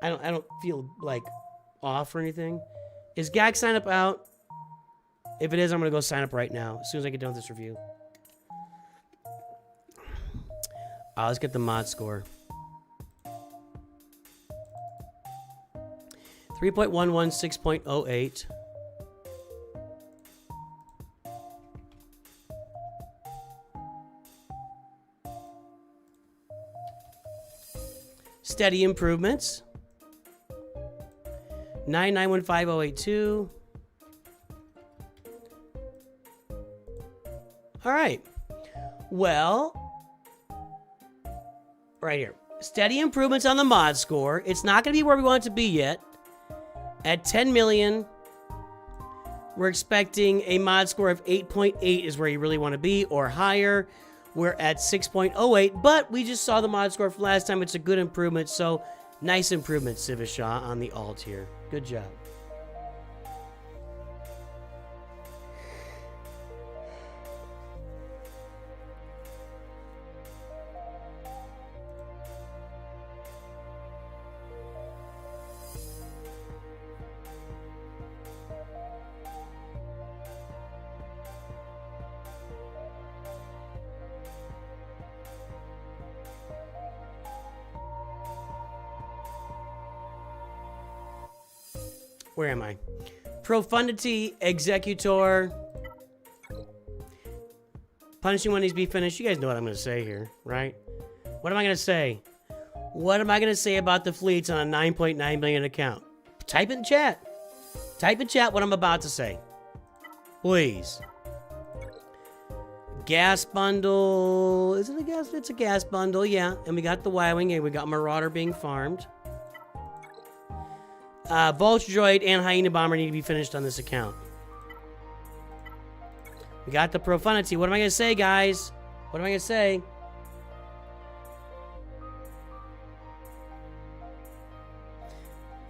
Speaker 1: I don't feel like off or anything. Is Gag sign up out? If it is, I'm gonna go sign up right now as soon as I get done with this review. Let's get the mod score. 3.116.08. Steady improvements. 9915082. All right. Well, right here. Steady improvements on the mod score. It's not going to be where we want it to be yet. At 10 million, we're expecting a mod score of 8.8 is where you really want to be, or higher. We're at 6.08, but we just saw the mod score from last time. It's a good improvement, so nice improvement, Civishaw, on the alt here. Good job. Where am I? Profundity, Executor. Punishing when these be finished. You guys know what I'm going to say here, right? What am I going to say? What am I going to say about the fleets on a 9.9 million account? Type in chat. Type in chat what I'm about to say. Please. Gas bundle. Is it a gas? It's a gas bundle, yeah. And we got the Y-Wing and we got Marauder being farmed. Vulture Droid and Hyena Bomber need to be finished on this account. We got the Profundity. What am I going to say, guys? What am I going to say?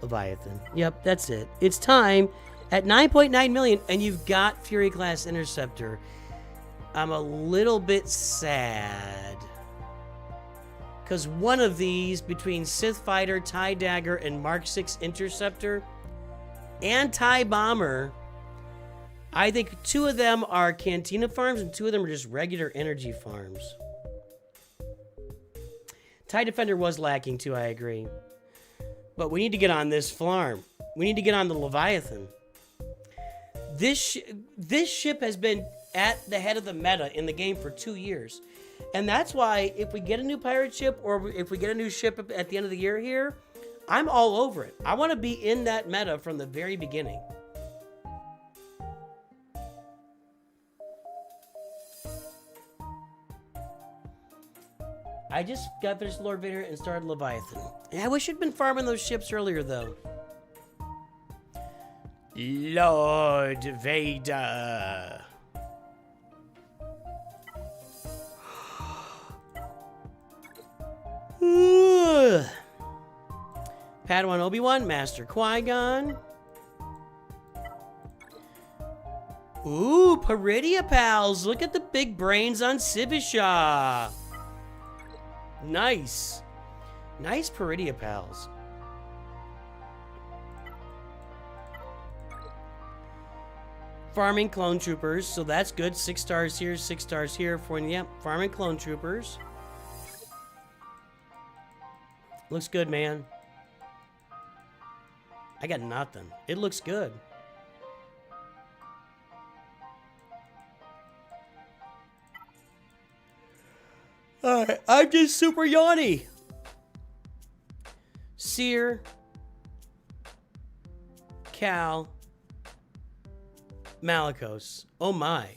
Speaker 1: Leviathan. Yep, that's it. It's time at 9.9 million, and you've got Fury Class Interceptor. I'm a little bit sad. Because one of these, between Sith Fighter, TIE Dagger, and Mark 6 Interceptor, and TIE Bomber, I think 2 of them are Cantina farms, and 2 of them are just regular energy farms. TIE Defender was lacking too, I agree. But we need to get on this farm. We need to get on the Leviathan. This ship has been at the head of the meta in the game for 2 years. And that's why if we get a new pirate ship or if we get a new ship at the end of the year here, I'm all over it. I want to be in that meta from the very beginning. I just got finished Lord Vader and started Leviathan. Yeah, I wish I'd been farming those ships earlier, though. Lord Vader. Padawan Obi-Wan, Master Qui-Gon. Ooh, Peridia Pals. Look at the big brains on Civishaw. Nice. Nice Peridia Pals. Farming Clone Troopers, so that's good. 6 stars here, 6 stars here. Yep, farming Clone Troopers. Looks good, man. I got nothing. It looks good. Alright, I'm just super yawny. Sear. Cal. Malicos. Oh my.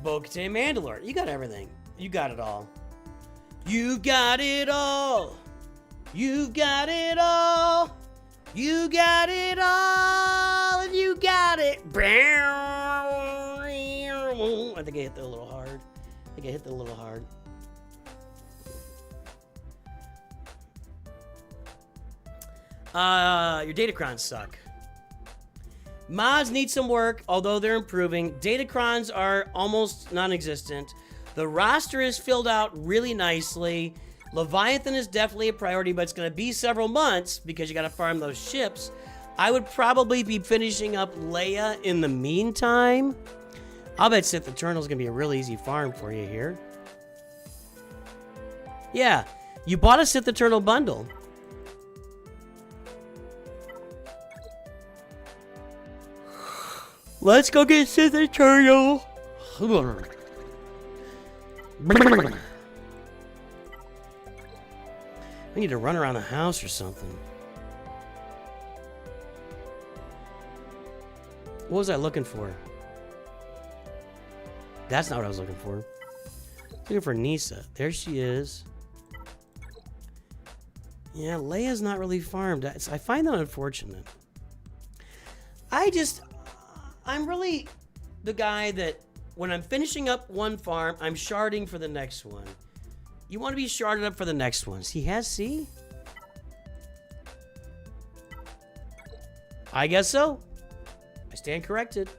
Speaker 1: Bo-Katan Mandalore. You got everything. You got it all. You got it all. You got it all. You got it all. And you got it. I think I hit that a little hard. Your datacrons suck. Mods need some work, although they're improving. Datacrons are almost non-existent. The roster is filled out really nicely. Leviathan is definitely a priority, but it's going to be several months because you got to farm those ships. I would probably be finishing up Leia in the meantime. I'll bet Sith Eternal is going to be a real easy farm for you here. Yeah, you bought a Sith Eternal bundle. Let's go get Sith Eternal. We need to run around the house or something. What was I looking for? That's not what I was looking for. Looking for Nisa. There she is. Yeah, Leia's not really farmed. I find that unfortunate. I'm really the guy that when I'm finishing up one farm, I'm sharding for the next one. You want to be sharded up for the next ones. He has C? I guess so. I stand corrected.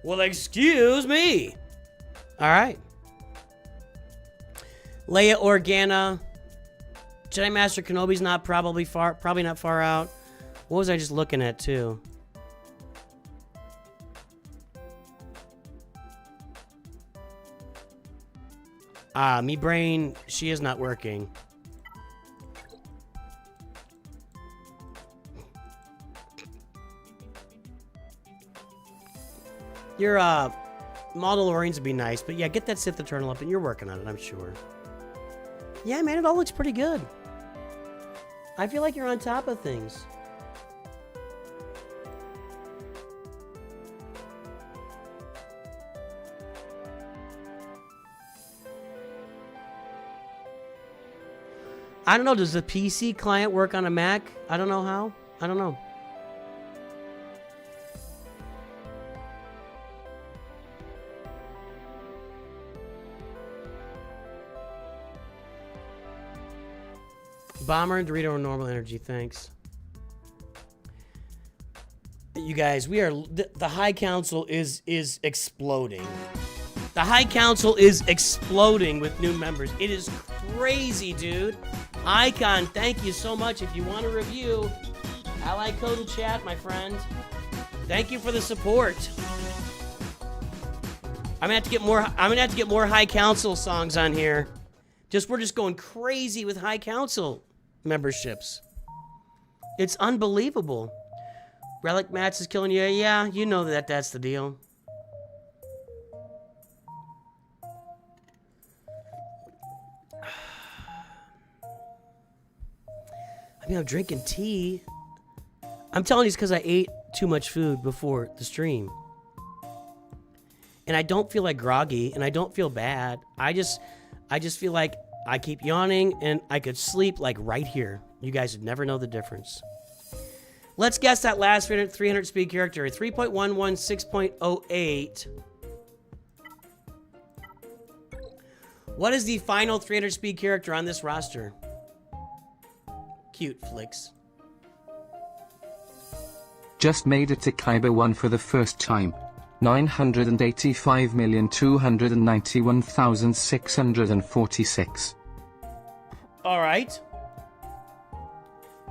Speaker 1: Well, excuse me. All right. Leia Organa. Jedi Master Kenobi's not probably not far out. What was I just looking at too? Me brain, she is not working. Your Mandalorians would be nice, but yeah, get that Sith Eternal up, and you're working on it, I'm sure. Yeah, man, it all looks pretty good. I feel like you're on top of things. I don't know, does the PC client work on a Mac? I don't know how. I don't know. Bomber and Dorito normal energy, thanks. You guys, we are the High Council is exploding. The High Council is exploding with new members. It is crazy, dude. Icon, thank you so much. If you want a review, ally code in chat, my friend. Thank you for the support. I'm gonna have to get more High Council songs on here. We're just going crazy with High Council memberships. It's unbelievable. Relic Mats is killing you. Yeah, you know that's the deal. I mean, I'm drinking tea. I'm telling you, it's because I ate too much food before the stream. And I don't feel like groggy, and I don't feel bad. I just feel like I keep yawning, and I could sleep like right here. You guys would never know the difference. Let's guess that last 300 speed character. 3.116.08. What is the final 300 speed character on this roster? Cute flicks.
Speaker 3: Just made it to Kaiba 1 for the first time. 985,291,646.
Speaker 1: All right.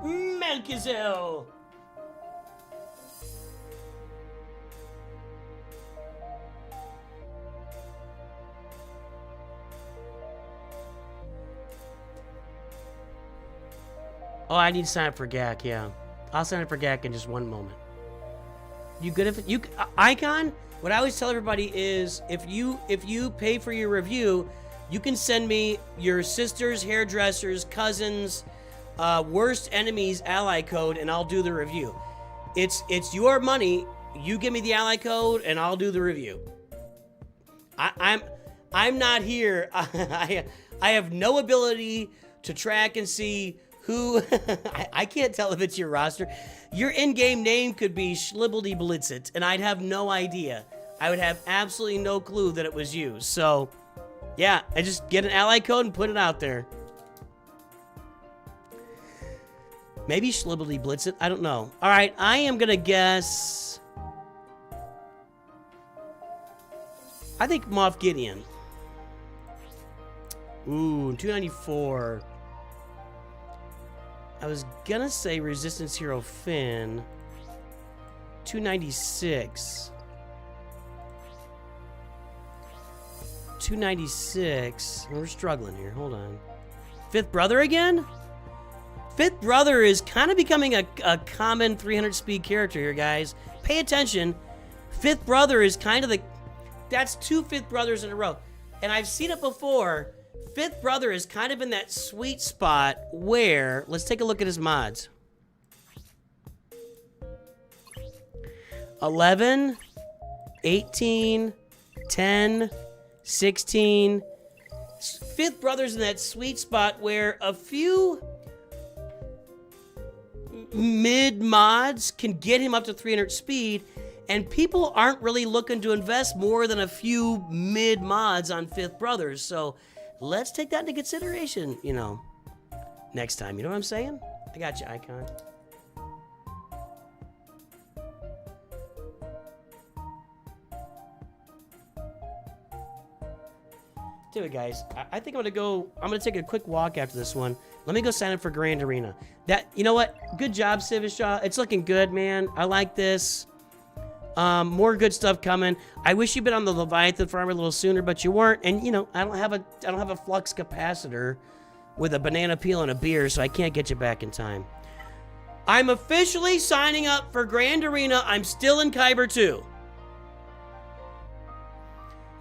Speaker 1: Malcazel. Oh, I need to sign up for GAC, yeah. I'll sign up for GAC in just one moment. You good if you Icon? What I always tell everybody is if you pay for your review, you can send me your sister's, hairdresser's, cousins, worst enemies ally code, and I'll do the review. It's your money. You give me the ally code, and I'll do the review. I'm not here. I have no ability to track and see who. I can't tell if it's your roster. Your in-game name could be Schlibbledy Blitzit, and I'd have no idea. I would have absolutely no clue that it was you. So, yeah, I just get an ally code and put it out there. Maybe Schlibbledy Blitzit. I don't know. All right, I am gonna guess. I think Moff Gideon. Ooh, 294. I was gonna say Resistance Hero Finn. 296. 296. We're struggling here. Hold on. Fifth Brother again? Fifth Brother is kind of becoming a common 300 speed character here, guys. Pay attention. Fifth Brother is kind of the... That's two Fifth Brothers in a row. And I've seen it before. Fifth Brother is kind of in that sweet spot where... Let's take a look at his mods. 11, 18, 10, 16. Fifth Brother's in that sweet spot where a few mid mods can get him up to 300 speed, and people aren't really looking to invest more than a few mid mods on Fifth Brothers. So let's take that into consideration, you know, next time. You know what I'm saying? I got you, Icon. Do it, guys. I think I'm gonna take a quick walk after this one. Let me go sign up for Grand Arena. You know what? Good job, Civishaw. It's looking good, man. I like this. More good stuff coming. I wish you'd been on the Leviathan farm a little sooner, but you weren't. And you know, I don't have a flux capacitor with a banana peel and a beer, so I can't get you back in time. I'm officially signing up for Grand Arena. I'm still in Kyber 2.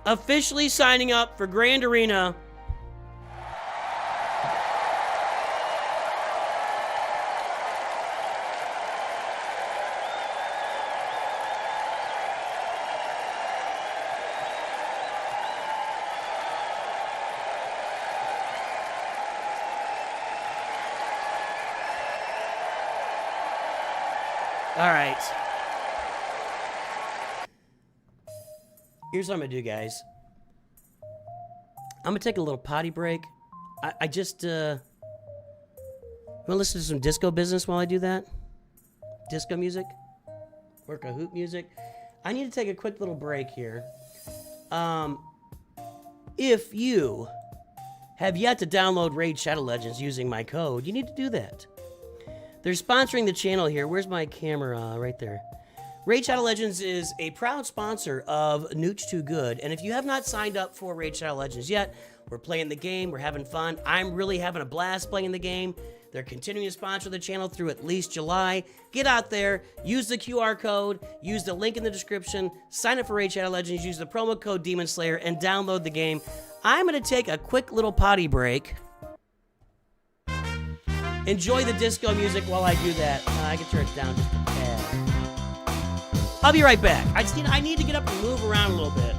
Speaker 1: Officially signing up for Grand Arena. All right. Here's what I'm gonna do, guys. I'm gonna take a little potty break. I just wanna listen to some disco business while I do that. Disco music, or Kahoot music. I need to take a quick little break here. If you have yet to download Raid Shadow Legends using my code, you need to do that. They're sponsoring the channel here. Where's my camera? Right there. Raid Shadow Legends is a proud sponsor of NOOCH2GUD, and if you have not signed up for Raid Shadow Legends yet, we're playing the game, we're having fun. I'm really having a blast playing the game. They're continuing to sponsor the channel through at least July. Get out there, use the QR code, use the link in the description, sign up for Raid Shadow Legends, use the promo code Demon Slayer, and download the game. I'm going to take a quick little potty break. Enjoy the disco music while I do that. I can turn it down just a tad. I'll be right back. I need to get up and move around a little bit.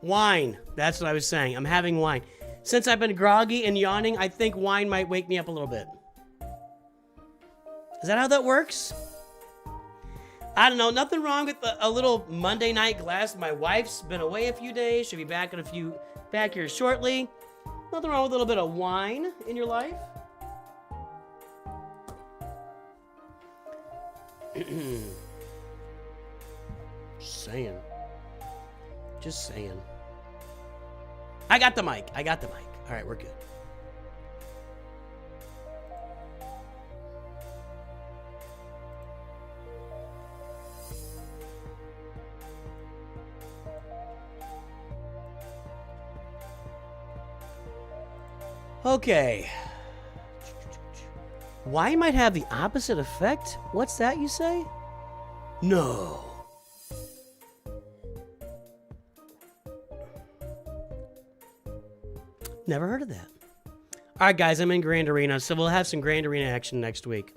Speaker 1: Wine. That's what I was saying. I'm having wine. Since I've been groggy and yawning, I think wine might wake me up a little bit. Is that how that works? I don't know. Nothing wrong with a little Monday night glass. My wife's been away a few days. She'll be back back here shortly. Nothing wrong with a little bit of wine in your life. Just saying. Just saying. I got the mic. I got the mic. All right, we're good. Okay. Wine might have the opposite effect? What's that you say? No. Never heard of that. All right, guys, I'm in Grand Arena, so we'll have some Grand Arena action next week.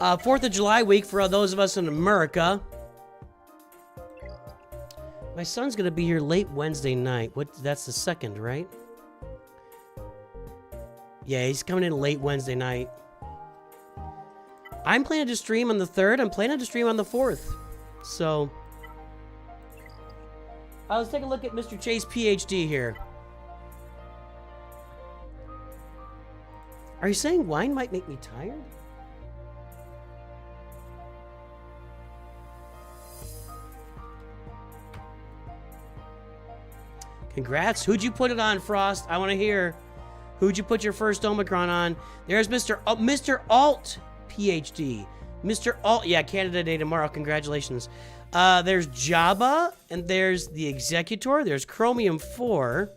Speaker 1: 4th of July week for those of us in America. My son's going to be here late Wednesday night. That's the 2nd, right? Yeah, he's coming in late Wednesday night. I'm planning to stream on the 3rd. I'm planning to stream on the 4th. So, let's take a look at Mr. Chase PhD here. Are you saying wine might make me tired? Congrats. Who'd you put it on, Frost? I want to hear. Who'd you put your first Omicron on? There's Mr. Alt PhD. Mr. Alt. Yeah, Canada Day tomorrow. Congratulations. There's Jabba, and there's the Executor. There's Chromium 4.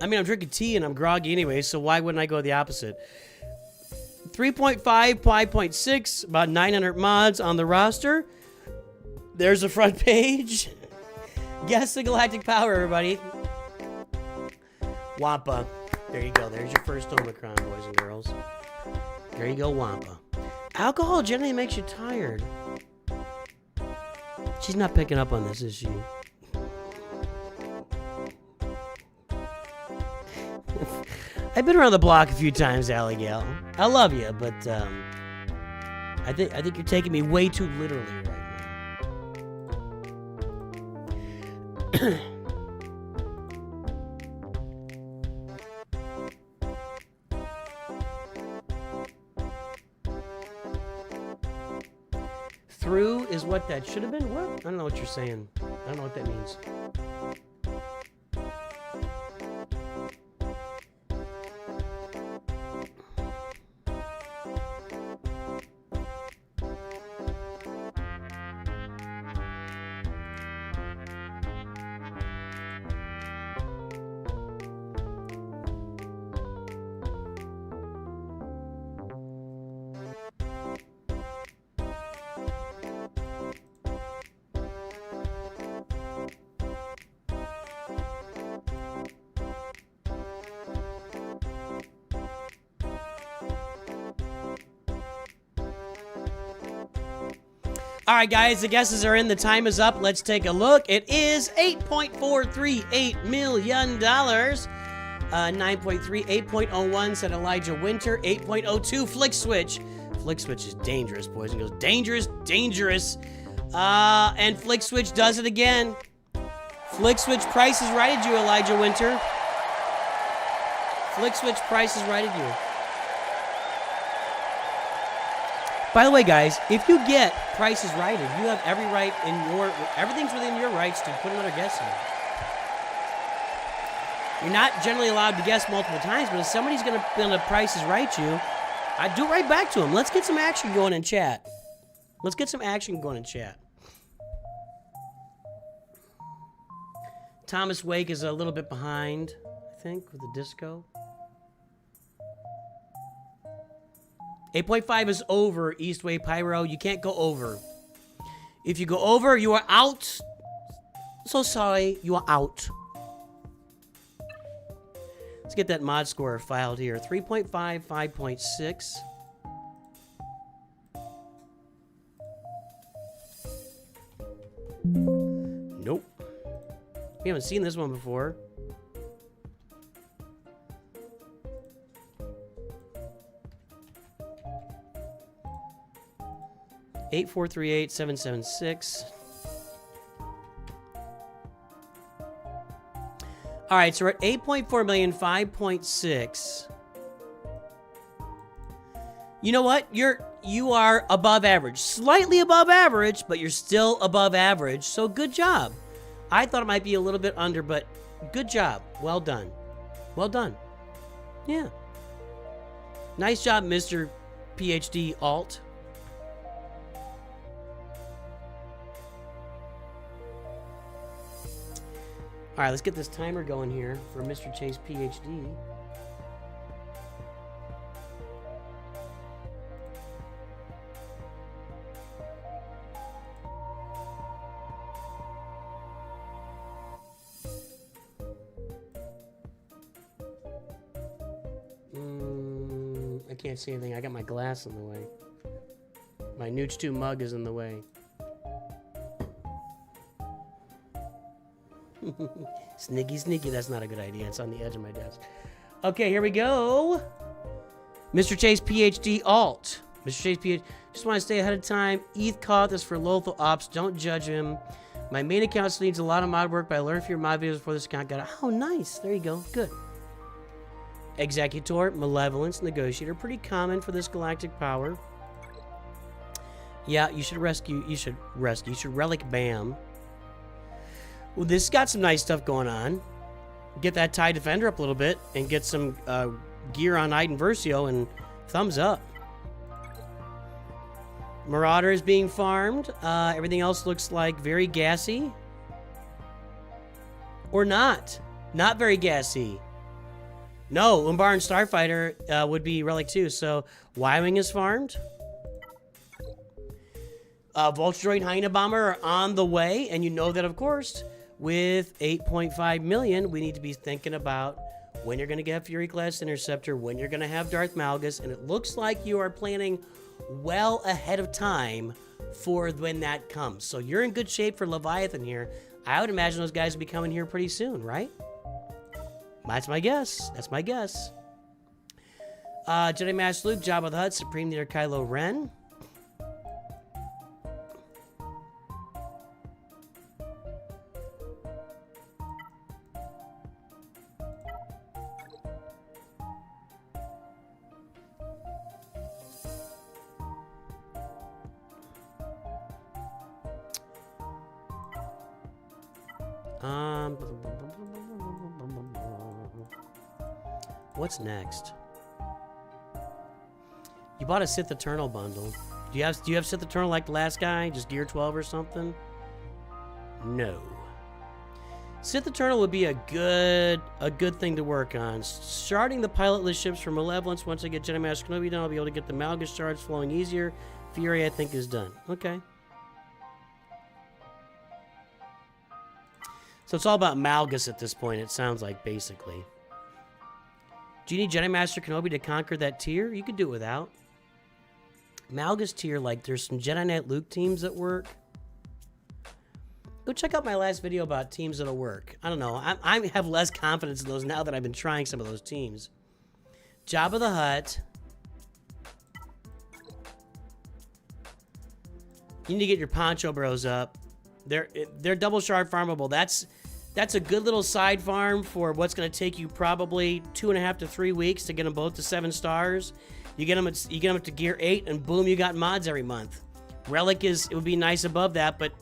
Speaker 1: I mean, I'm drinking tea and I'm groggy anyway, so why wouldn't I go the opposite? 3.5, 5.6, about 900 mods on the roster. There's the front page. Guess the galactic power, everybody. Wampa. There you go. There's your first Omicron, boys and girls. There you go, Wampa. Alcohol generally makes you tired. She's not picking up on this, is she? I've been around the block a few times, Allie Gal. I love you, but I think you're taking me way too literally right now. Through is what that should have been? What? I don't know what you're saying. I don't know what that means. All right, guys, the guesses are in. The time is up. Let's take a look. It is $8.438 million. 9.3, 8.01 said Elijah Winter. 8.02 Flick Switch. Flick Switch is dangerous, boys and girls. Dangerous, dangerous. And Flick Switch does it again. Flick Switch Price is righted you, Elijah Winter. Flick Switch Price is righted you. By the way, guys, if you get prices righted, you have every right in everything's within your rights to put another guess in. You're not generally allowed to guess multiple times, but if somebody's going to prices right you, I do it right back to them. Let's get some action going in chat. Let's get some action going in chat. Thomas Wake is a little bit behind, I think, with the disco. 8.5 is over, Eastway Pyro. You can't go over. If you go over, you are out. So sorry, you are out. Let's get that mod score filed here. 3.5, 5.6. Nope. We haven't seen this one before. Eight four three eight 776. All right, so we're at 8.4 million, 5.6. You know what? You are above average, slightly above average, but you're still above average. So good job. I thought it might be a little bit under, but good job. Well done. Well done. Yeah. Nice job, Mr. PhD Alt. All right, let's get this timer going here for Mr. Chase PhD. I can't see anything. I got my glass in the way. My NOOCH2 mug is in the way. Sneaky, sneaky. That's not a good idea. It's on the edge of my desk. Okay, here we go. Mr. Chase PhD Alt. Mr. Chase PhD. Just want to stay ahead of time. ETH caught this for local ops. Don't judge him. My main account still needs a lot of mod work, but I learned a few mod videos before this account got out. Oh, nice. There you go. Good. Executor, Malevolence, Negotiator. Pretty common for this galactic power. Yeah, you should rescue. You should relic Bam. Well, this got some nice stuff going on. Get that TIE Defender up a little bit and get some gear on Iden Versio and thumbs up. Marauder is being farmed. Everything else looks like very gassy. Or not. Not very gassy. No, Umbar and Starfighter would be Relic 2. So, Y-Wing is farmed. Vulture Droid Hyena Bomber are on the way. And you know that, of course, with 8.5 million, we need to be thinking about when you're going to get Fury Class Interceptor, when you're going to have Darth Malgus. And it looks like you are planning well ahead of time for when that comes. So you're in good shape for Leviathan here. I would imagine those guys will be coming here pretty soon, right? That's my guess. That's my guess. Jedi Master Luke, Jabba the Hutt, Supreme Leader Kylo Ren. What's next? You bought a Sith Eternal bundle. Do you have Sith Eternal like the last guy? Just Gear 12 or something? No. Sith Eternal would be a good thing to work on. Starting the pilotless ships for Malevolence. Once I get Jedi Master Kenobi done, I'll be able to get the Malgus shards flowing easier. Fury, I think, is done. Okay. So it's all about Malgus at this point, it sounds like, basically. Do you need Jedi Master Kenobi to conquer that tier? You could do it without. Malgus tier, like, there's some Jedi Knight Luke teams that work. Go check out my last video about teams that'll work. I don't know. I have less confidence in those now that I've been trying some of those teams. Jabba the Hutt. You need to get your Poncho Bros up. They're double shard farmable. That's a good little side farm for what's going to take you probably 2.5 to 3 weeks to get them both to 7 stars. You get them up to Gear 8, and boom, you got mods every month. Relic it would be nice above that, but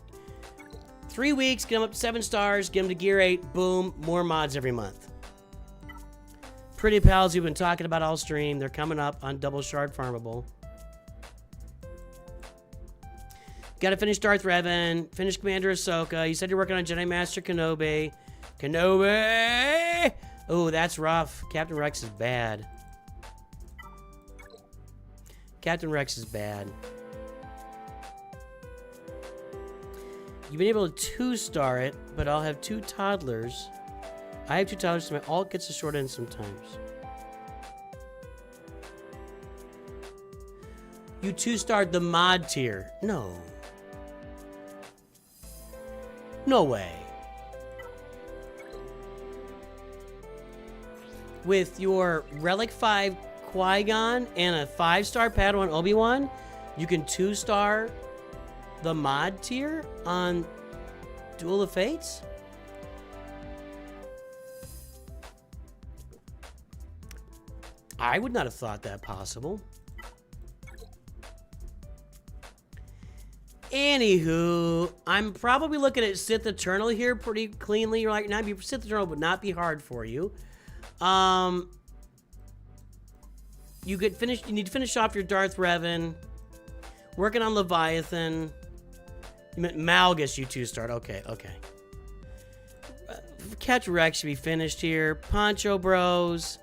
Speaker 1: 3 weeks, get them up to 7 stars, get them to Gear 8, boom, more mods every month. Pretty Pals we've been talking about all stream. They're coming up on double shard farmable. Got to finish Darth Revan, finish Commander Ahsoka. You said you're working on Jedi Master Kenobi. Kenobi! Oh, that's rough. Captain Rex is bad. Captain Rex is bad. You've been able to 2-star it, but I'll have 2 toddlers. I have 2 toddlers, so my alt gets a short end sometimes. You 2-starred the mod tier. No. No way. With your Relic 5 Qui-Gon and a 5-star Padawan Obi-Wan, you can 2-star the mod tier on Duel of Fates? I would not have thought that possible. Anywho, I'm probably looking at Sith Eternal here pretty cleanly right now. Sith Eternal would not be hard for you. You need to finish off your Darth Revan. Working on Leviathan. You meant Malgus, you 2-starred. Okay. Catch Rex should be finished here. Poncho Bros.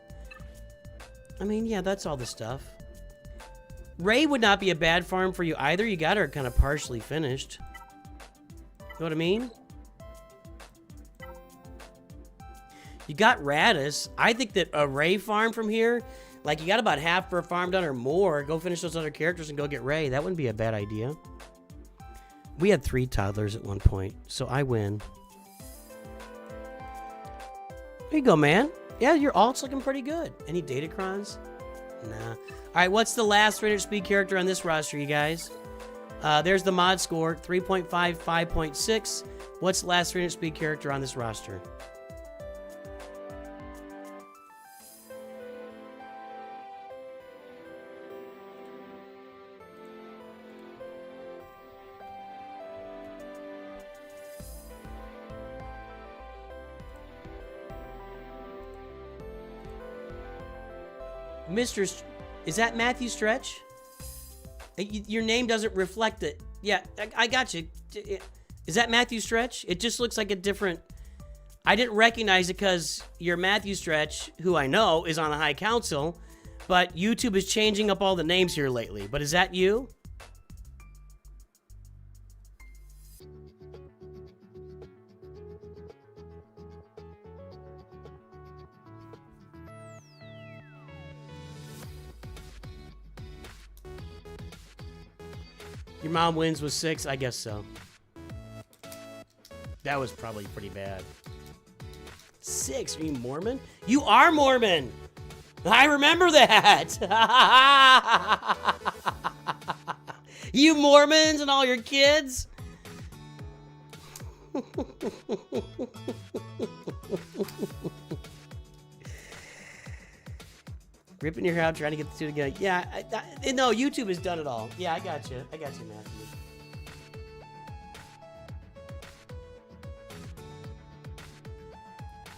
Speaker 1: I mean, yeah, that's all the stuff. Rey would not be a bad farm for you either. You got her kind of partially finished. You know what I mean? You got Radis. I think that a Rey farm from here, like you got about half per farm done or more. Go finish those other characters and go get Rey. That wouldn't be a bad idea. We had 3 toddlers at one point, so I win. There you go, man. Yeah, your alt's looking pretty good. Any Datacrons? Nah. All right, what's the last 300 speed character on this roster, you guys? There's the mod score, 3.5, 5.6. What's the last 300 speed character on this roster? Is that Matthew Stretch? Your name doesn't reflect it. Yeah, I got you. Is that Matthew Stretch? It just looks like a different... I didn't recognize it because you're Matthew Stretch, who I know is on the High Council, but YouTube is changing up all the names here lately. But is that you? Your mom wins with 6? I guess so. That was probably pretty bad. 6? Are you Mormon? You are Mormon! I remember that! You Mormons and all your kids? Ripping your hair out, trying to get the two together. Yeah, no, YouTube has done it all. Yeah, I got you. I got you, Matthew.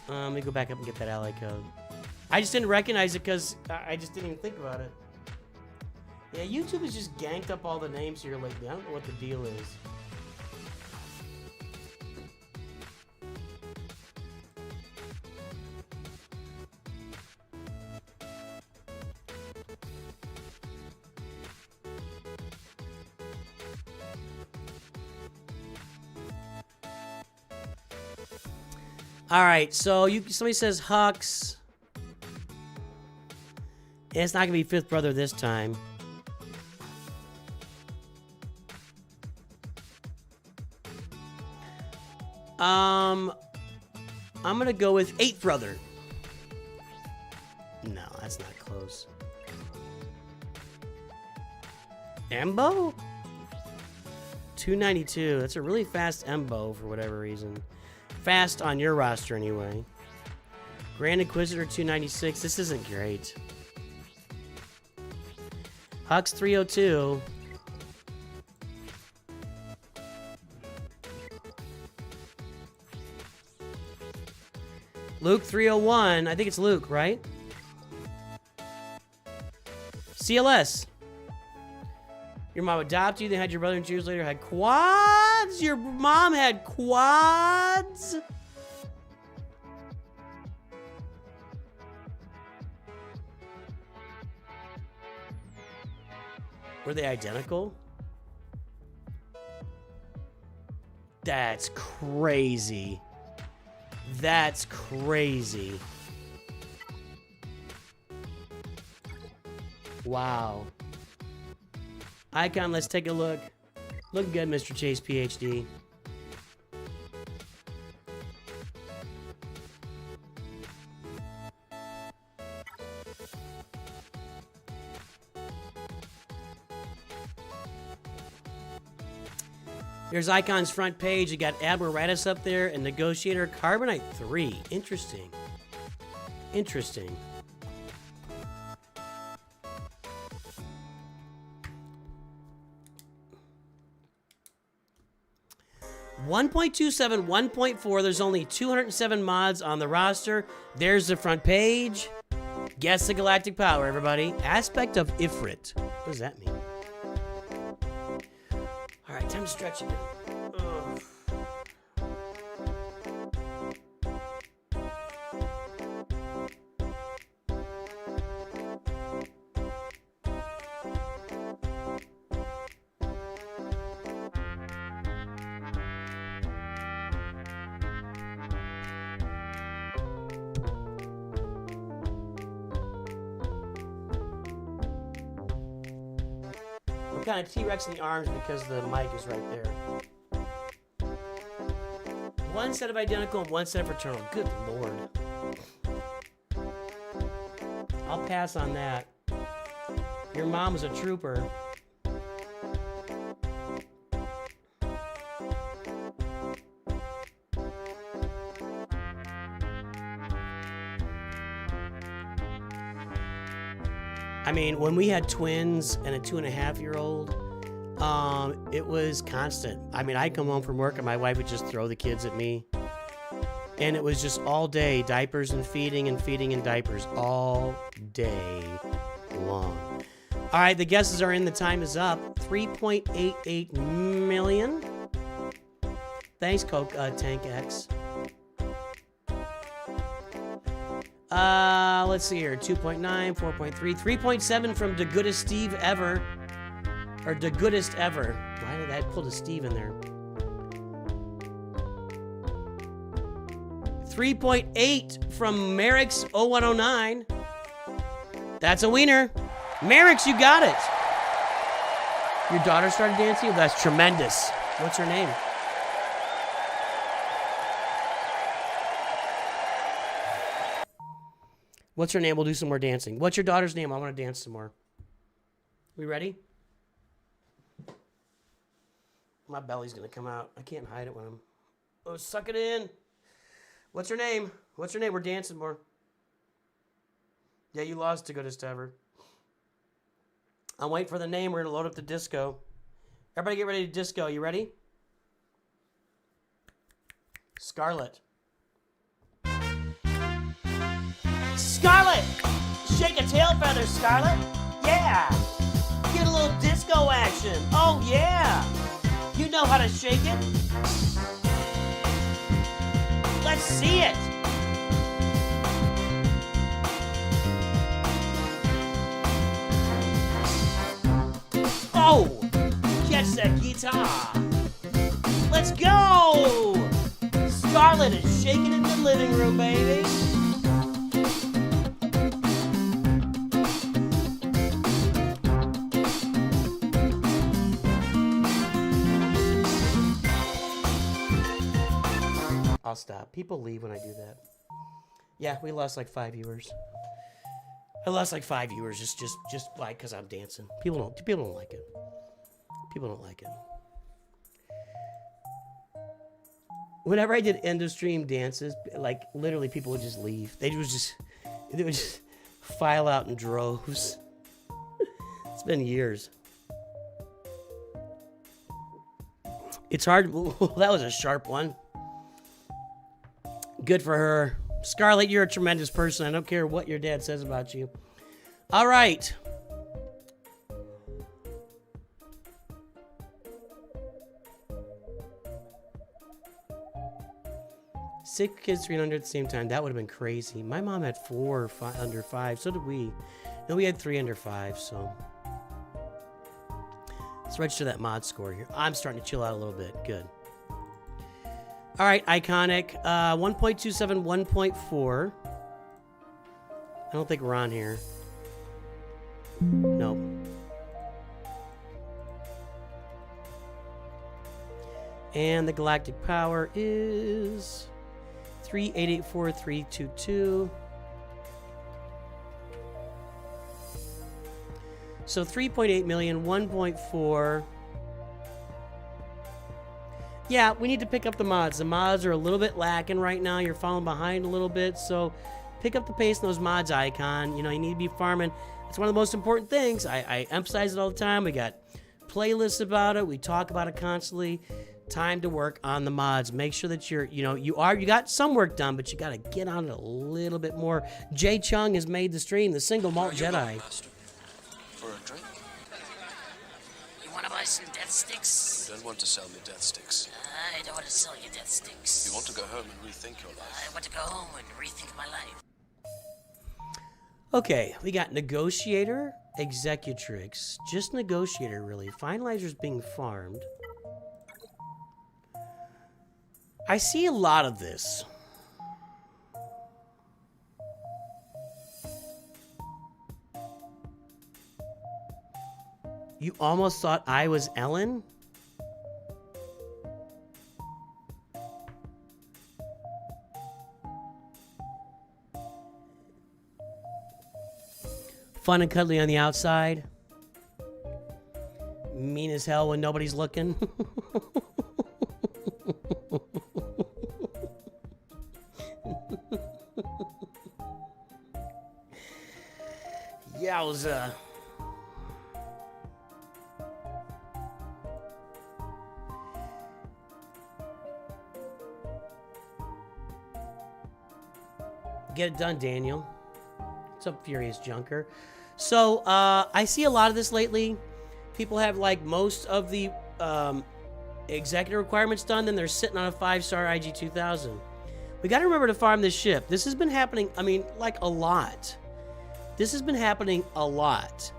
Speaker 1: Let me go back up and get that ally code. I just didn't recognize it because I just didn't even think about it. Yeah, YouTube has just ganked up all the names here lately. I don't know what the deal is. All right, so somebody says Hux. And it's not gonna be fifth brother this time. I'm gonna go with eighth brother. No, that's not close. Embo? 292. That's a really fast Embo for whatever reason. Fast on your roster anyway. Grand Inquisitor 296. This isn't great. Hux 302. Luke 301. I think it's Luke, right? CLS. Your mom adopted you, then had your brother and 2 years later had quads? Your mom had quads? Were they identical? That's crazy. That's crazy. Wow. Icon, let's take a look. Look good, Mr. Chase, PhD. There's Icon's front page. You got Admiralus up there and Negotiator Carbonite 3. Interesting. Interesting. .27, 1.4. There's only 207 mods on the roster. There's the front page. Guess the galactic power, everybody. Aspect of Ifrit. What does that mean? All right, time to stretch it. Ugh. Kind of T-Rex in the arms because the mic is right there. One set of identical and one set of fraternal. Good lord. I'll pass on that. Your mom was a trooper. I mean, when we had twins and a 2.5-year-old, it was constant. I mean, I'd come home from work and my wife would just throw the kids at me. And it was just all day, diapers and feeding and diapers all day long. All right, the guesses are in. The time is up. 3.88 million. Thanks, Coke Tank X. Let's see here. 2.9, 4.3, 3.7 from the goodest Steve ever. Or the goodest ever. Why did that pull a Steve in there? 3.8 from Merrick's 0109. That's a wiener. Merrick's, you got it. Your daughter started dancing? That's tremendous. What's her name? What's her name? We'll do some more dancing. What's your daughter's name? I want to dance some more. We ready? My belly's going to come out. I can't hide it when I'm... Oh, suck it in. What's her name? What's her name? We're dancing more. Yeah, you lost to goodest ever. I'm waiting for the name. We're going to load up the disco. Everybody get ready to disco. You ready? Scarlet. Scarlet! Shake a tail feather, Scarlet! Yeah! Get a little disco action! Oh, yeah! You know how to shake it! Let's see it! Oh! Catch that guitar! Let's go! Scarlet is shaking in the living room, baby! I'll stop. People leave when I do that. Yeah, we lost like 5 viewers. I lost like 5 viewers just like because I'm dancing. People don't like it. People don't like it. Whenever I did end of stream dances, like literally people would just leave. They would just file out in droves. It's been years. It's hard. Well, that was a sharp one. Good for her. Scarlett, you're a tremendous person. I don't care what your dad says about you. All right. Six kids, 300 at the same time. That would have been crazy. My mom had 4 or 5 under 5. So did we. No, we had 3 under 5. So let's register that mod score here. I'm starting to chill out a little bit. Good. All right, iconic. 1.27, 1.4. I don't think we're on here. Nope. And the galactic power is 3884322. So 3.8 million, 1.4. Yeah, we need to pick up the mods. The mods are a little bit lacking right now. You're falling behind a little bit, so pick up the pace in those mods, Icon. You know, you need to be farming. It's one of the most important things. I emphasize it all the time. We got playlists about it. We talk about it constantly. Time to work on the mods. Make sure that you got some work done, but you got to get on it a little bit more. Jay Chung has made the stream, the single malt Jedi.
Speaker 6: For a drink?
Speaker 7: You want to buy some death sticks?
Speaker 6: You don't want to sell me death sticks.
Speaker 7: I don't want to sell you death sticks.
Speaker 6: You want to go home and rethink your life.
Speaker 7: I want to go home and rethink my life.
Speaker 1: Okay, we got Negotiator, Executrix. Just Negotiator, really. Finalizer's being farmed. I see a lot of this. You almost thought I was Ellen? Fun and cuddly on the outside. Mean as hell when nobody's looking. Yowza. Get it done, Daniel. What's up, Furious Junker? So, I see a lot of this lately. People have, like, most of the executive requirements done, then they're sitting on a 5-star IG-2000. We got to remember to farm this ship. This has been happening, I mean, like, a lot. This has been happening a lot.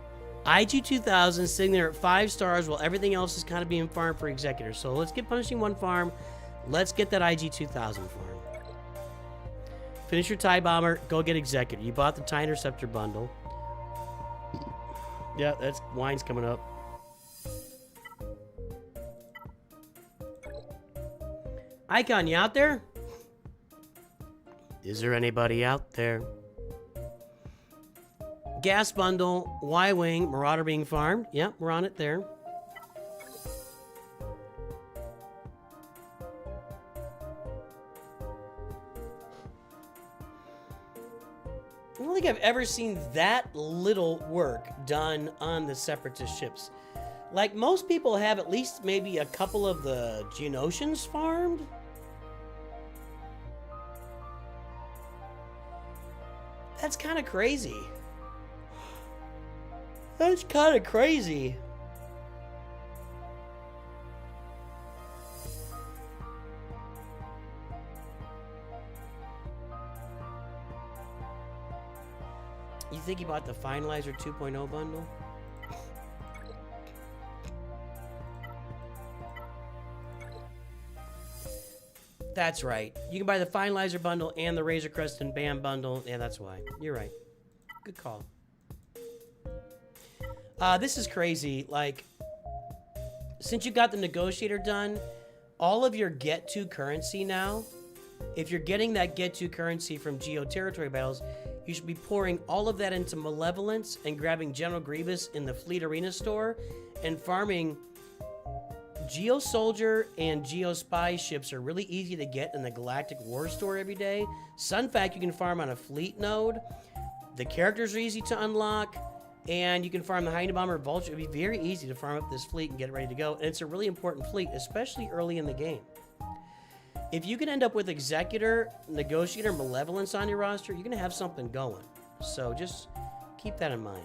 Speaker 1: IG-2000 sitting there at 5 stars while everything else is kind of being farmed for executors. So let's get Punishing 1 farm. Let's get that IG-2000 farm. Finish your TIE Bomber. Go get Executor. You bought the TIE Interceptor bundle. Yeah, that's wine's coming up. Icon, you out there? Is there anybody out there? Gas bundle, Y-Wing, Marauder being farmed. Yep, we're on it there. I don't think I've ever seen that little work done on the Separatist ships. Like, most people have at least maybe a couple of the Geonosians farmed. That's kind of crazy. That's kind of crazy. You think you bought the Finalizer 2.0 bundle? That's right. You can buy the Finalizer bundle and the Razor Crest and Bam bundle. Yeah, that's why. You're right. Good call. This is crazy. Like, since you got the Negotiator done, all of your get to currency now, if you're getting that get to currency from Geo territory battles, you should be pouring all of that into Malevolence and grabbing General Grievous in the Fleet Arena store and farming. Geo Soldier and Geo Spy ships are really easy to get in the Galactic War store every day. Sunfac you can farm on a fleet node. The characters are easy to unlock. And you can farm the Hyena Bomber Vulture. It'd be very easy to farm up this fleet and get it ready to go. And it's a really important fleet, especially early in the game. If you can end up with Executor, Negotiator, Malevolence on your roster, you're going to have something going. So just keep that in mind.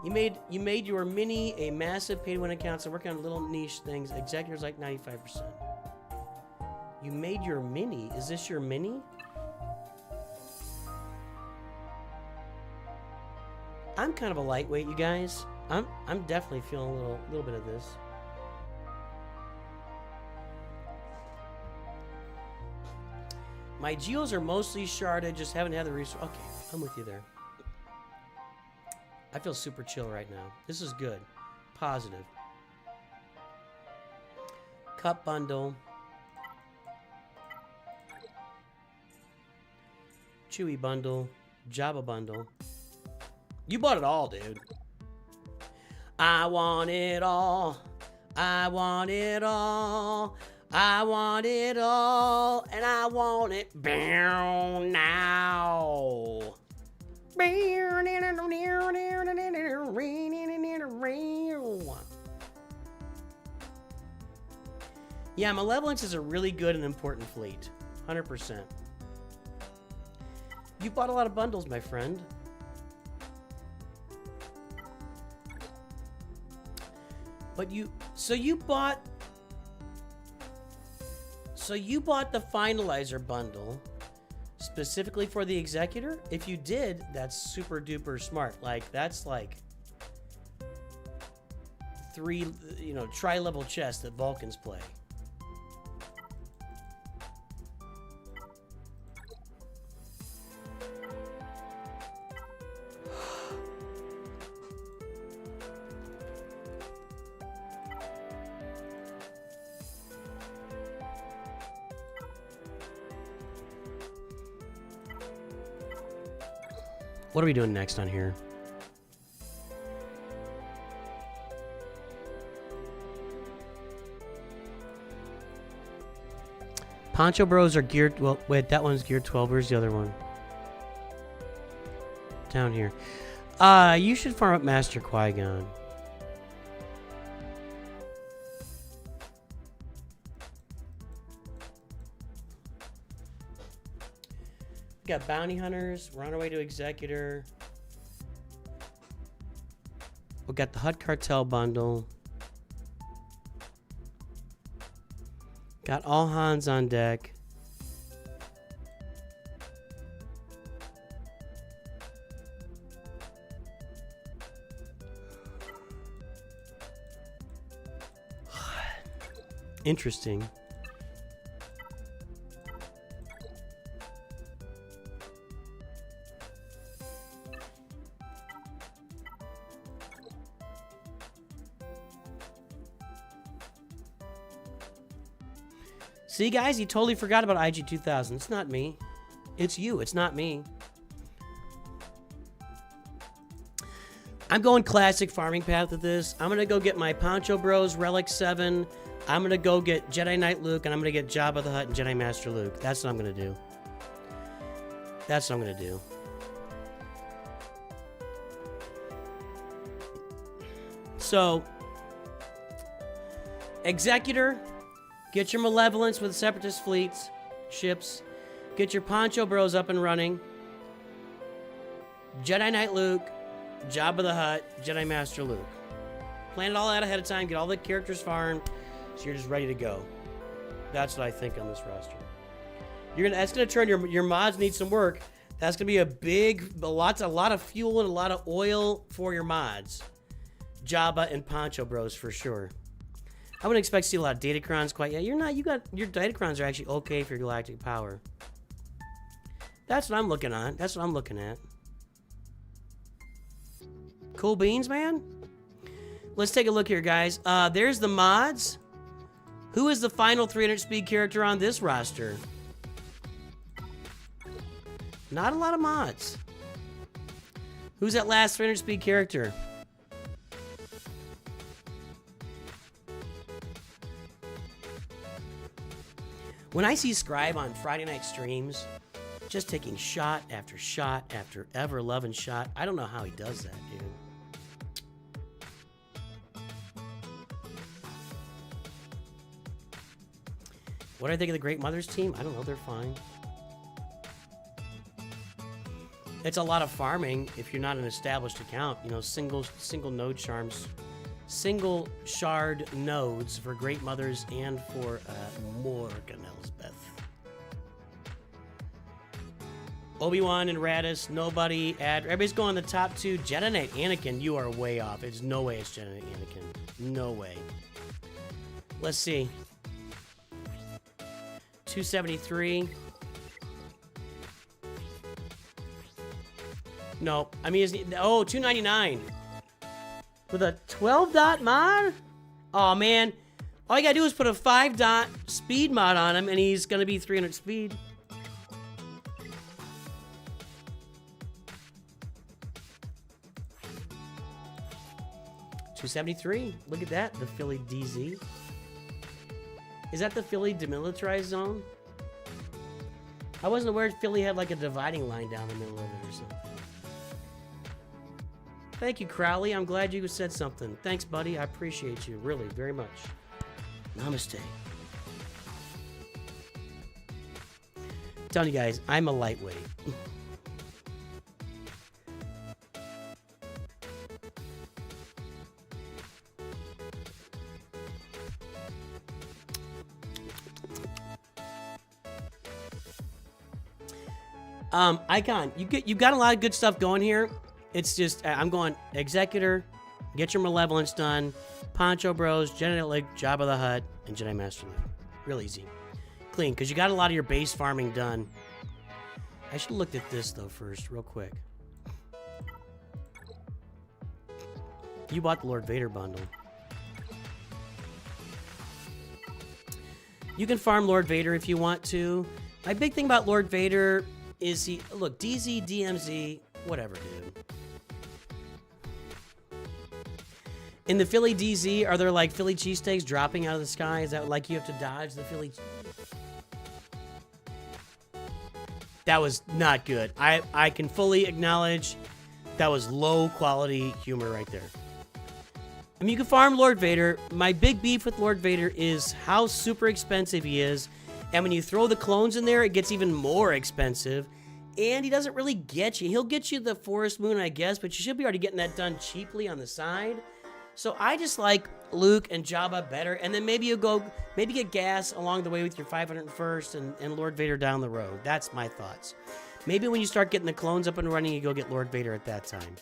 Speaker 1: You made your mini a massive pay-to-win account, so working on little niche things. Executor's like 95%. You made your mini? Is this your mini? I'm kind of a lightweight, you guys. I'm definitely feeling a little bit of this. My geos are mostly sharded, just haven't had the resource. Okay, I'm with you there. I feel super chill right now. This is good. Positive. Cup bundle. Chewy bundle. Jabba bundle. You bought it all, dude. I want it all. I want it all. I want it all. And I want it now. Yeah, Malevolence is a really good and important fleet. 100%. You bought a lot of bundles, my friend. But you bought the Finalizer bundle specifically for the Executor? If you did, that's super duper smart. Like, that's like 3, tri-level chess that Vulcans play. What are we doing next on here? Poncho Bros are geared... Well, wait, that one's geared 12. Where's the other one? Down here. You should farm up Master Qui-Gon. We got Bounty Hunters. We're on our way to Executor. We got the Hut Cartel bundle. Got all hands on deck. Interesting. See, guys, you totally forgot about IG 2000. It's not me. It's you. It's not me. I'm going classic farming path with this. I'm going to go get my Poncho Bros Relic 7. I'm going to go get Jedi Knight Luke, and I'm going to get Jabba the Hutt and Jedi Master Luke. That's what I'm going to do. That's what I'm going to do. So, Executor... Get your Malevolence with Separatist fleets, ships. Get your Poncho Bros up and running. Jedi Knight Luke, Jabba the Hutt, Jedi Master Luke. Plan it all out ahead of time. Get all the characters farmed, so you're just ready to go. That's what I think on this roster. That's gonna turn your mods need some work. That's gonna be a lot of fuel and a lot of oil for your mods. Jabba and Poncho Bros for sure. I wouldn't expect to see a lot of Datacrons quite yet. You're not. Your Datacrons are actually okay for your galactic power. That's what I'm looking on. That's what I'm looking at. Cool beans, man. Let's take a look here, guys. There's the mods. Who is the final 300 speed character on this roster? Not a lot of mods. Who's that last 300 speed character? When I see Scribe on Friday night streams, just taking shot after ever-loving shot, I don't know how he does that, dude. What do I think of the Great Mothers team? I don't know, they're fine. It's a lot of farming if you're not an established account. You know, single node charms. Single shard nodes for Great Mothers and for Morgan Elsbeth. Obi-Wan and Radis, nobody. Everybody's going the top 2. Jedi Knight Anakin, you are way off. There's no way it's Jedi Knight Anakin. No way. Let's see. 273. No, I mean, oh, $2.99 with a 12-dot mod. Oh man, all you gotta do is put a 5-dot speed mod on him, and he's gonna be 300 speed. $273. Look at that, the Philly DZ. Is that the Philly demilitarized zone? I wasn't aware Philly had like a dividing line down the middle of it or something. Thank you, Crowley. I'm glad you said something. Thanks, buddy. I appreciate you, really, very much. Namaste. I'm telling you guys, I'm a lightweight. Icon, you got a lot of good stuff going here. It's just I'm going Executor, get your Malevolence done, Poncho Bros, Genetic, Jabba the Hutt, and Jedi Master Luke. Real easy, clean, because you got a lot of your base farming done. I should have looked at this though first, real quick. You bought the Lord Vader bundle. You can farm Lord Vader if you want to. My big thing about Lord Vader is he, look, DZ, DMZ, whatever, dude. In the Philly DZ, are there like Philly cheesesteaks dropping out of the sky? Is that like you have to dodge the Philly? That was not good. I can fully acknowledge that was low quality humor right there. I mean, you can farm Lord Vader. My big beef with Lord Vader is how super expensive he is. And when you throw the clones in there, it gets even more expensive. And he doesn't really get you. He'll get you the Forest Moon, I guess, but you should be already getting that done cheaply on the side. So I just like Luke and Jabba better. And then maybe you'll get gas along the way with your 501st and Lord Vader down the road. That's my thoughts. Maybe when you start getting the clones up and running, you go get Lord Vader at that time.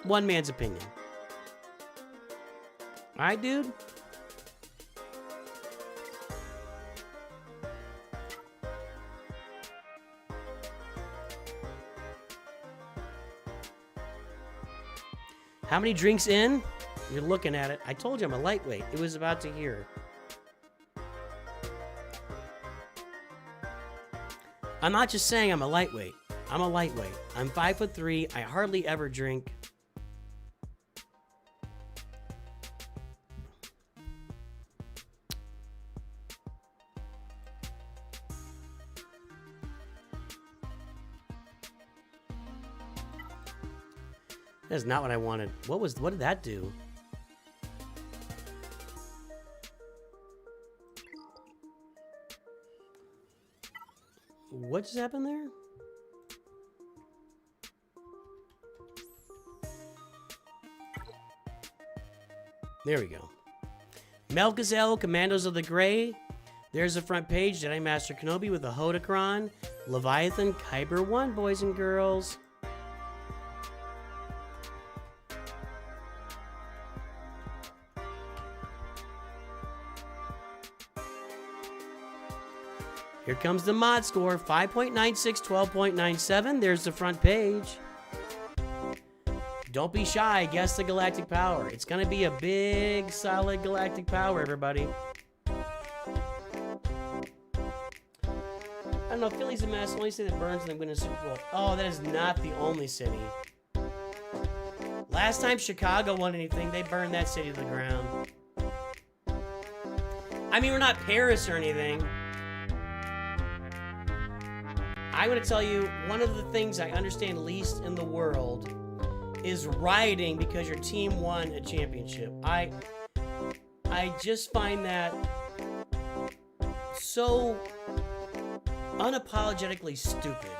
Speaker 1: One man's opinion. All right, dude? How many drinks in? You're looking at it. I told you I'm a lightweight. It was about to hear. I'm not just saying I'm a lightweight. I'm a lightweight. I'm 5'3". I hardly ever drink. That's not what I wanted. What did that do? What just happened there? There we go. Malcazel, Commandos of the Grey. There's the front page. Jedi Master Kenobi with the Hodocron. Leviathan, Kyber 1, boys and girls. Here comes the mod score, 5.96, 12.97. There's the front page. Don't be shy, guess the galactic power. It's gonna be a big, solid galactic power, everybody. I don't know, Philly's a mess. Only city that burns and then win a Super Bowl. Oh, that is not the only city. Last time Chicago won anything, they burned that city to the ground. I mean, we're not Paris or anything. I'm going to tell you, one of the things I understand least in the world is rioting because your team won a championship. I just find that so unapologetically stupid.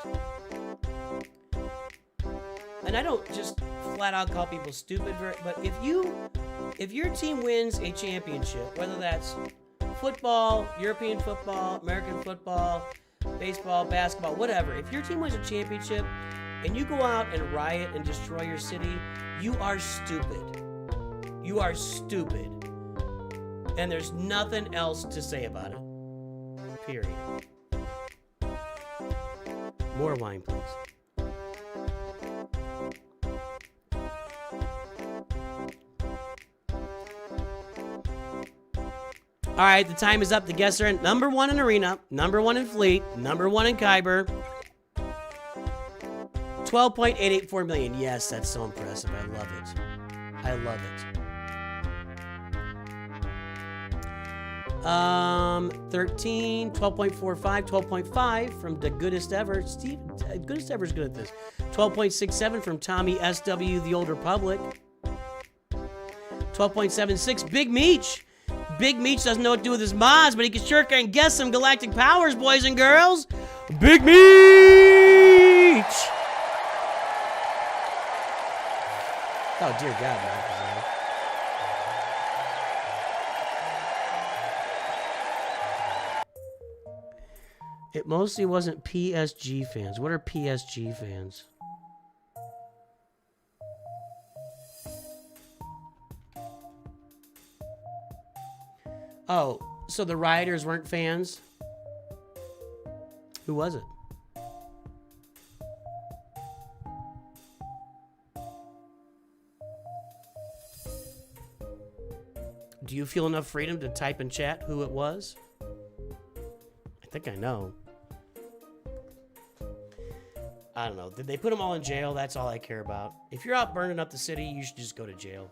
Speaker 1: And I don't just flat out call people stupid, but if your team wins a championship, whether that's football, European football, American football, baseball, basketball, whatever. If your team wins a championship and you go out and riot and destroy your city, you are stupid. You are stupid. And there's nothing else to say about it. Period. More wine, please. All right, the time is up. The guests are in. Number 1 in Arena, number 1 in Fleet, number 1 in Kyber. 12.884 million. Yes, that's so impressive. I love it. I love it. 13, 12.45, 12.5 from the goodest ever. Steve, goodest ever is good at this. 12.67 from Tommy SW, the Old Republic. 12.76, Big Meech. Big Meech doesn't know what to do with his mods, but he can sure can guess some galactic powers, boys and girls. Big Meech! Oh, dear God, Malcazel. It mostly wasn't PSG fans. What are PSG fans? Oh, so the rioters weren't fans? Who was it? Do you feel enough freedom to type in chat who it was? I think I know. I don't know. Did they put them all in jail? That's all I care about. If you're out burning up the city, you should just go to jail.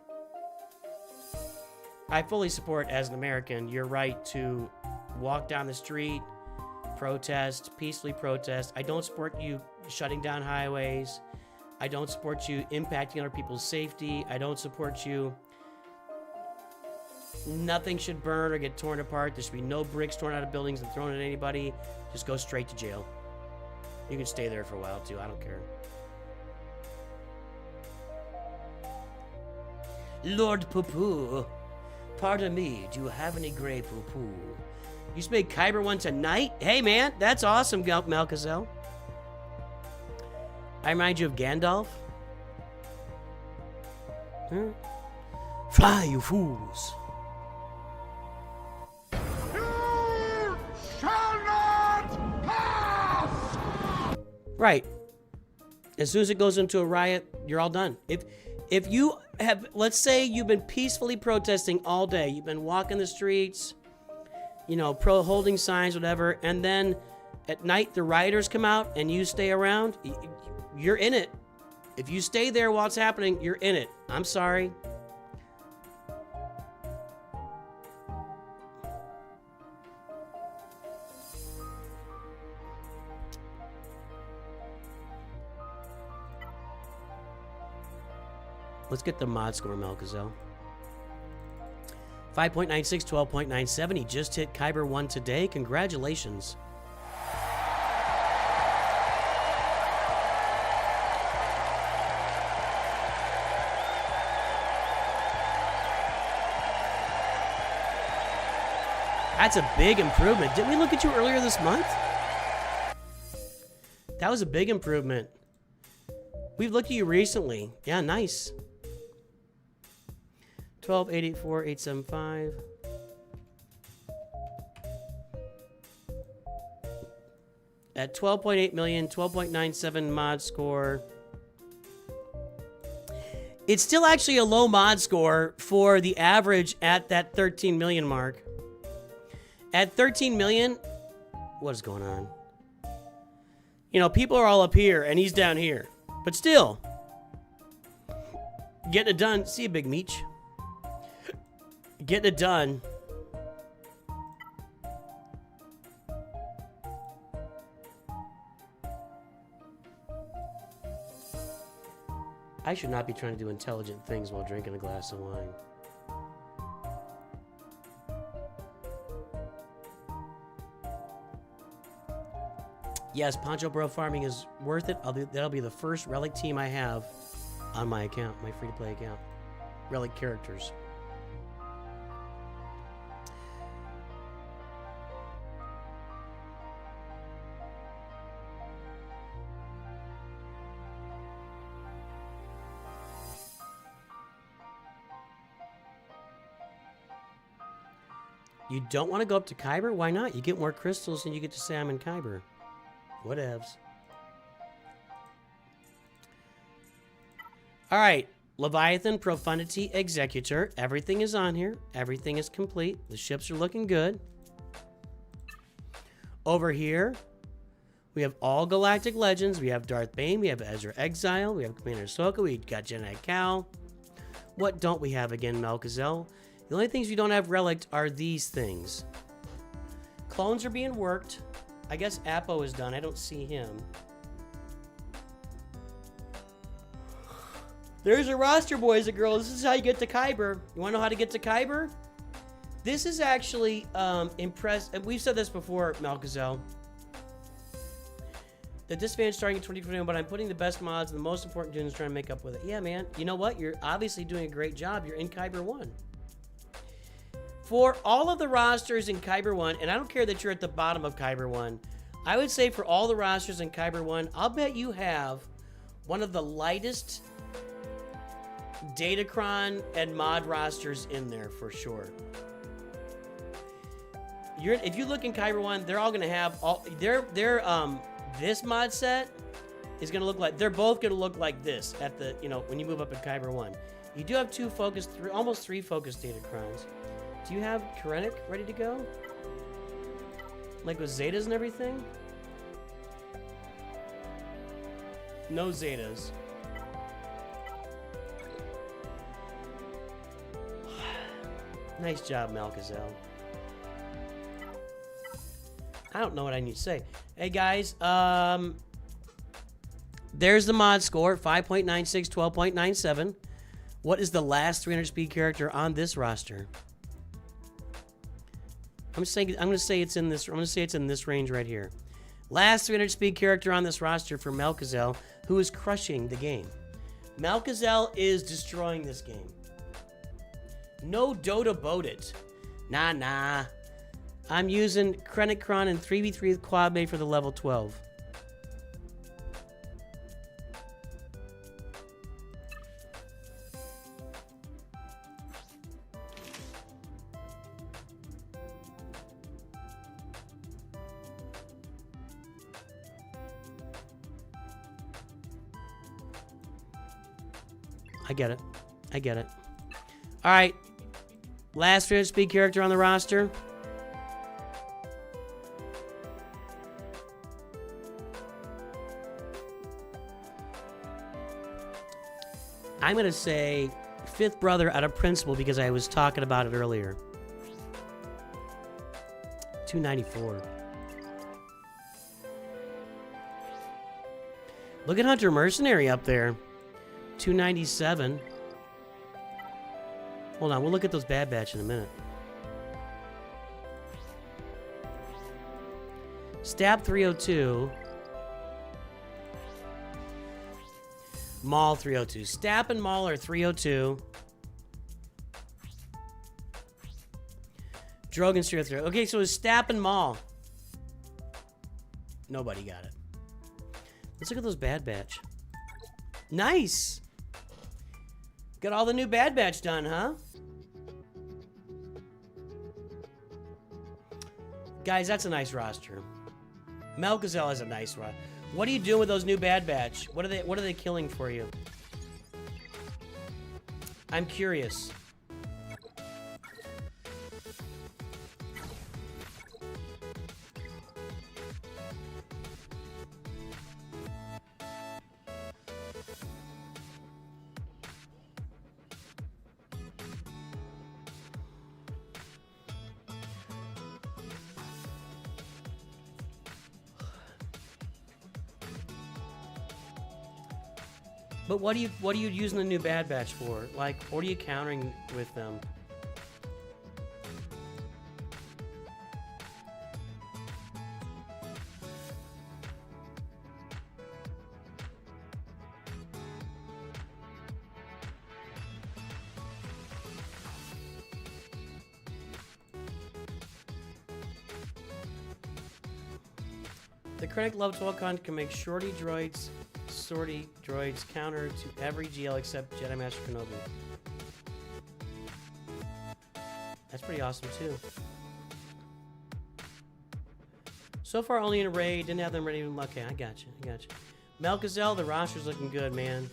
Speaker 1: I fully support, as an American, your right to walk down the street, protest, peacefully protest. I don't support you shutting down highways. I don't support you impacting other people's safety. I don't support you. Nothing should burn or get torn apart. There should be no bricks torn out of buildings and thrown at anybody. Just go straight to jail. You can stay there for a while, too. I don't care. Lord Poo-Poo. Pardon me, do you have any gray poo-poo? You just made Kyber one tonight? Hey, man, that's awesome, Malcazel. I remind you of Gandalf. Huh? Fly, you fools.
Speaker 8: You shall not pass!
Speaker 1: Right. As soon as it goes into a riot, you're all done. If you have, let's say you've been peacefully protesting all day, you've been walking the streets, you know, holding signs, whatever, and then at night the rioters come out and you stay around, you're in it. If you stay there while it's happening, you're in it. I'm sorry. Let's get the mod score, Malcazel. 5.96, 12.97. He just hit Kyber 1 today. Congratulations. That's a big improvement. Didn't we look at you earlier this month? That was a big improvement. We've looked at you recently. Yeah, nice. 12,84875. At 12.8 million, 12.97 mod score. It's still actually a low mod score for the average at that 13 million mark. At 13 million, what is going on? You know, people are all up here and he's down here. But still, getting it done. See you, Big Meech. Getting it done. I should not be trying to do intelligent things while drinking a glass of wine. Yes, Poncho Bro farming is worth it. That'll be the first relic team I have on my account, my free-to-play account. Relic characters. You don't want to go up to Kyber? Why not? You get more crystals and you get to say I'm in Kyber. Whatevs. All right. Leviathan, Profundity, Executor. Everything is on here. Everything is complete. The ships are looking good. Over here, we have all Galactic Legends. We have Darth Bane. We have Ezra Exile. We have Commander Ahsoka. We got Jedi Cal. What don't we have again, Malcazel? The only things we don't have relicked are these things. Clones are being worked. I guess Apo is done. I don't see him. There's a roster, boys and girls. This is how you get to Kyber. You want to know how to get to Kyber? This is actually impressive. We've said this before, Malcazel. That this fan's starting in 2021, but I'm putting the best mods and the most important tunes trying to make up with it. Yeah, man. You know what? You're obviously doing a great job. You're in Kyber 1. For all of the rosters in Kyber 1, and I don't care that you're at the bottom of Kyber 1, I would say for all the rosters in Kyber 1, I'll bet you have one of the lightest Datacron and mod rosters in there for sure. If you look in Kyber 1, they're all going to have all this mod set is going to look like, they're both going to look like this at the, when you move up in Kyber 1. You do have almost three focused Datacrons. Do you have Krennic ready to go? Like with Zetas and everything? No Zetas. Nice job, Malcazel. I don't know what I need to say. Hey, guys. There's the mod score. 5.96, 12.97. What is the last 300 speed character on this roster? I'm gonna say it's in this range right here. Last 300 speed character on this roster for Malcazel, who is crushing the game. Malcazel is destroying this game. No Dota boat it. Nah. I'm using Krennicron and 3v3 with Quad Bay for the level 12. I get it. All right. Last 300 speed character on the roster. I'm going to say fifth brother out of principle because I was talking about it earlier. 294. Look at Hunter Mercenary up there. 297. Hold on, we'll look at those Bad Batch in a minute. Stab 302. Maul 302. Stab and Maul are 302. Drogon's 303. Okay, so it's Stab and Maul. Nobody got it. Let's look at those Bad Batch. Nice! Got all the new Bad Batch done, huh? Guys, that's a nice roster. Malcazel is a nice roster. What are you doing with those new Bad Batch? What are they killing for you? I'm curious. But what are you using the new Bad Batch for? Like, what are you countering with them? The Krennic Love 12 con can make sortie droids counter to every GL except Jedi Master Kenobi. That's pretty awesome too. So far only in a raid, didn't have them ready to... Okay, I got you. Malcazel, the roster's looking good, man.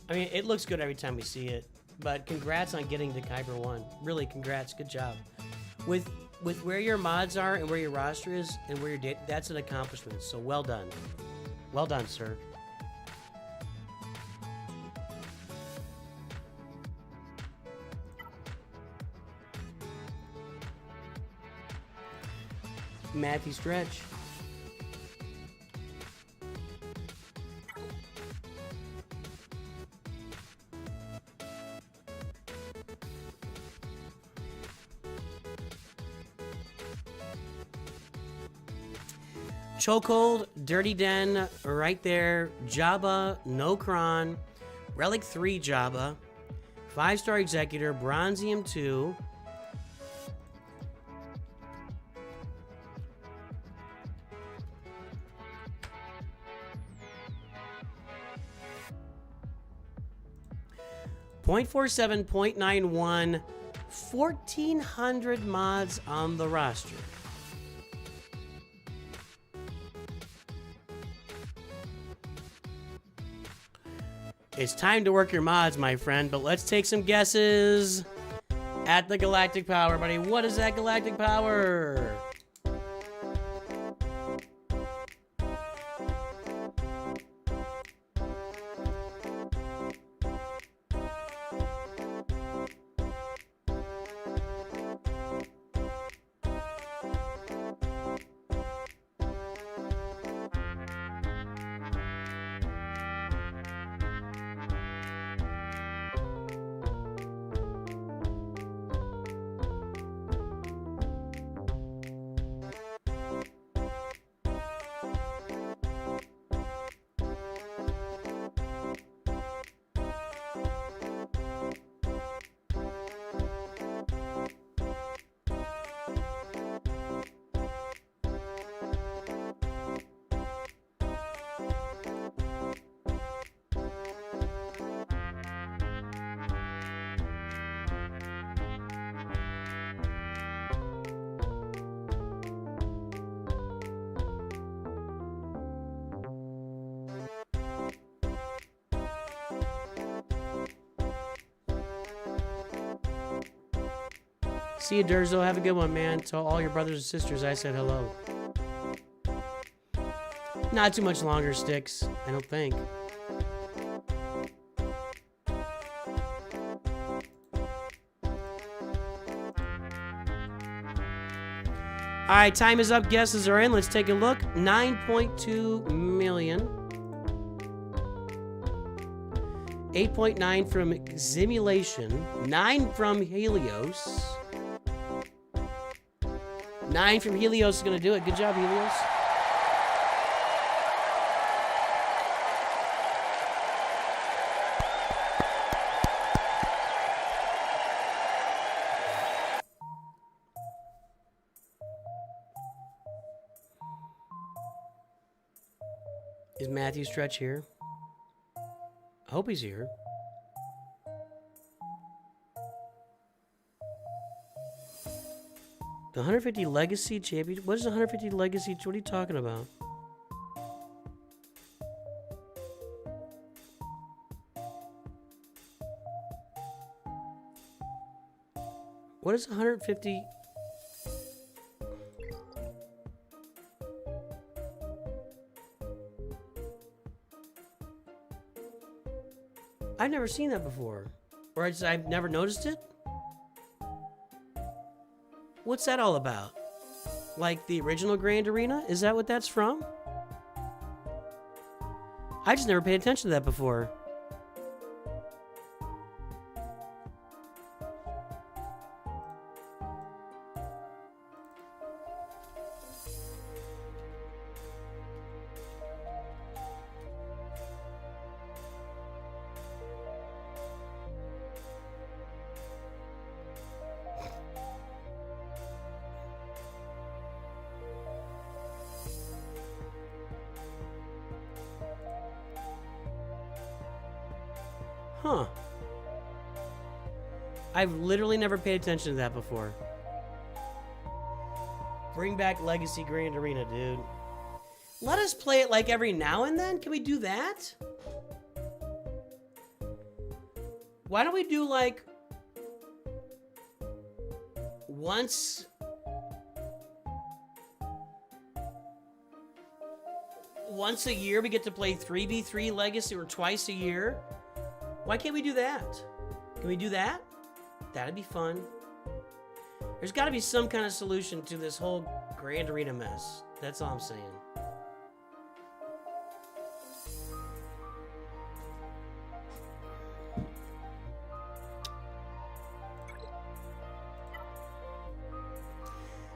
Speaker 1: I mean, it looks good every time we see it. But congrats on getting to Kyber 1. Really, congrats. Good job. With where your mods are and where your roster is and where your data, that's an accomplishment. So well done. Well done, sir. Matthew Stretch. Chokehold, Dirty Den, right there. Jabba, No Kron, Relic 3 Jabba, 5-star Executor, Bronzium 2. .47, .91, 1,400 mods on the roster. It's time to work your mods, my friend, but let's take some guesses at the galactic power, buddy. What is that galactic power? See you, Durzo. Have a good one, man. To all your brothers and sisters, I said hello. Not too much longer, Sticks. I don't think. All right, time is up. Guesses are in. Let's take a look. 9.2 million. 8.9 from Simulation. 9 from Helios. 9 from Helios is going to do it. Good job, Helios. Is Matthew Stretch here? I hope he's here. The 150 Legacy Championship? What is the 150 Legacy? What are you talking about? What is 150? I've never seen that before. Or I've never noticed it? What's that all about? Like the original Grand Arena? Is that what that's from? I just never paid attention to that before. Huh. I've literally never paid attention to that before. Bring back Legacy Grand Arena, dude. Let us play it like every now and then. Can we do that? Why don't we do like once a year we get to play 3v3 Legacy, or twice a year? Why can't we do that? Can we do that? That'd be fun. There's got to be some kind of solution to this whole Grand Arena mess. That's all I'm saying.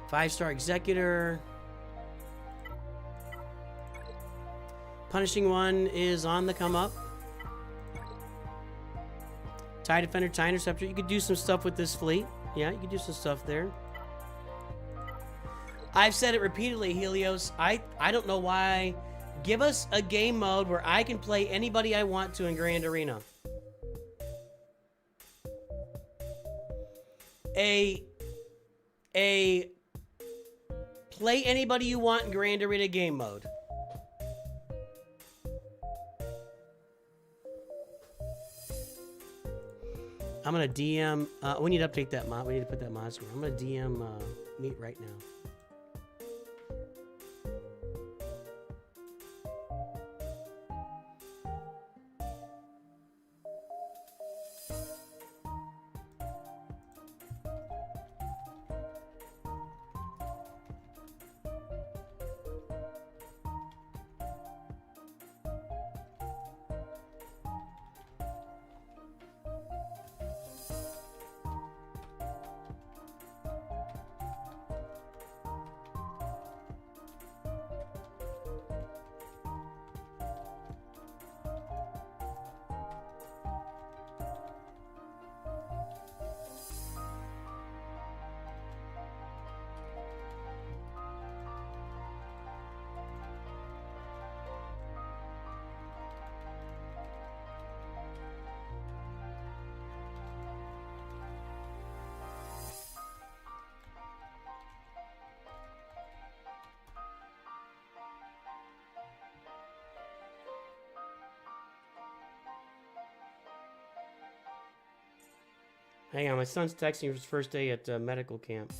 Speaker 1: Five-star Executor. Punishing One is on the come up. TIE Defender, TIE Interceptor. You could do some stuff with this fleet. Yeah, you could do some stuff there. I've said it repeatedly, Helios. I don't know why. Give us a game mode where I can play anybody I want to in Grand Arena. A play anybody you want in Grand Arena game mode. I'm gonna DM. We need to update that mod. We need to put that mod screen. I'm gonna DM Meat right now. Hang on, my son's texting for his first day at medical camp.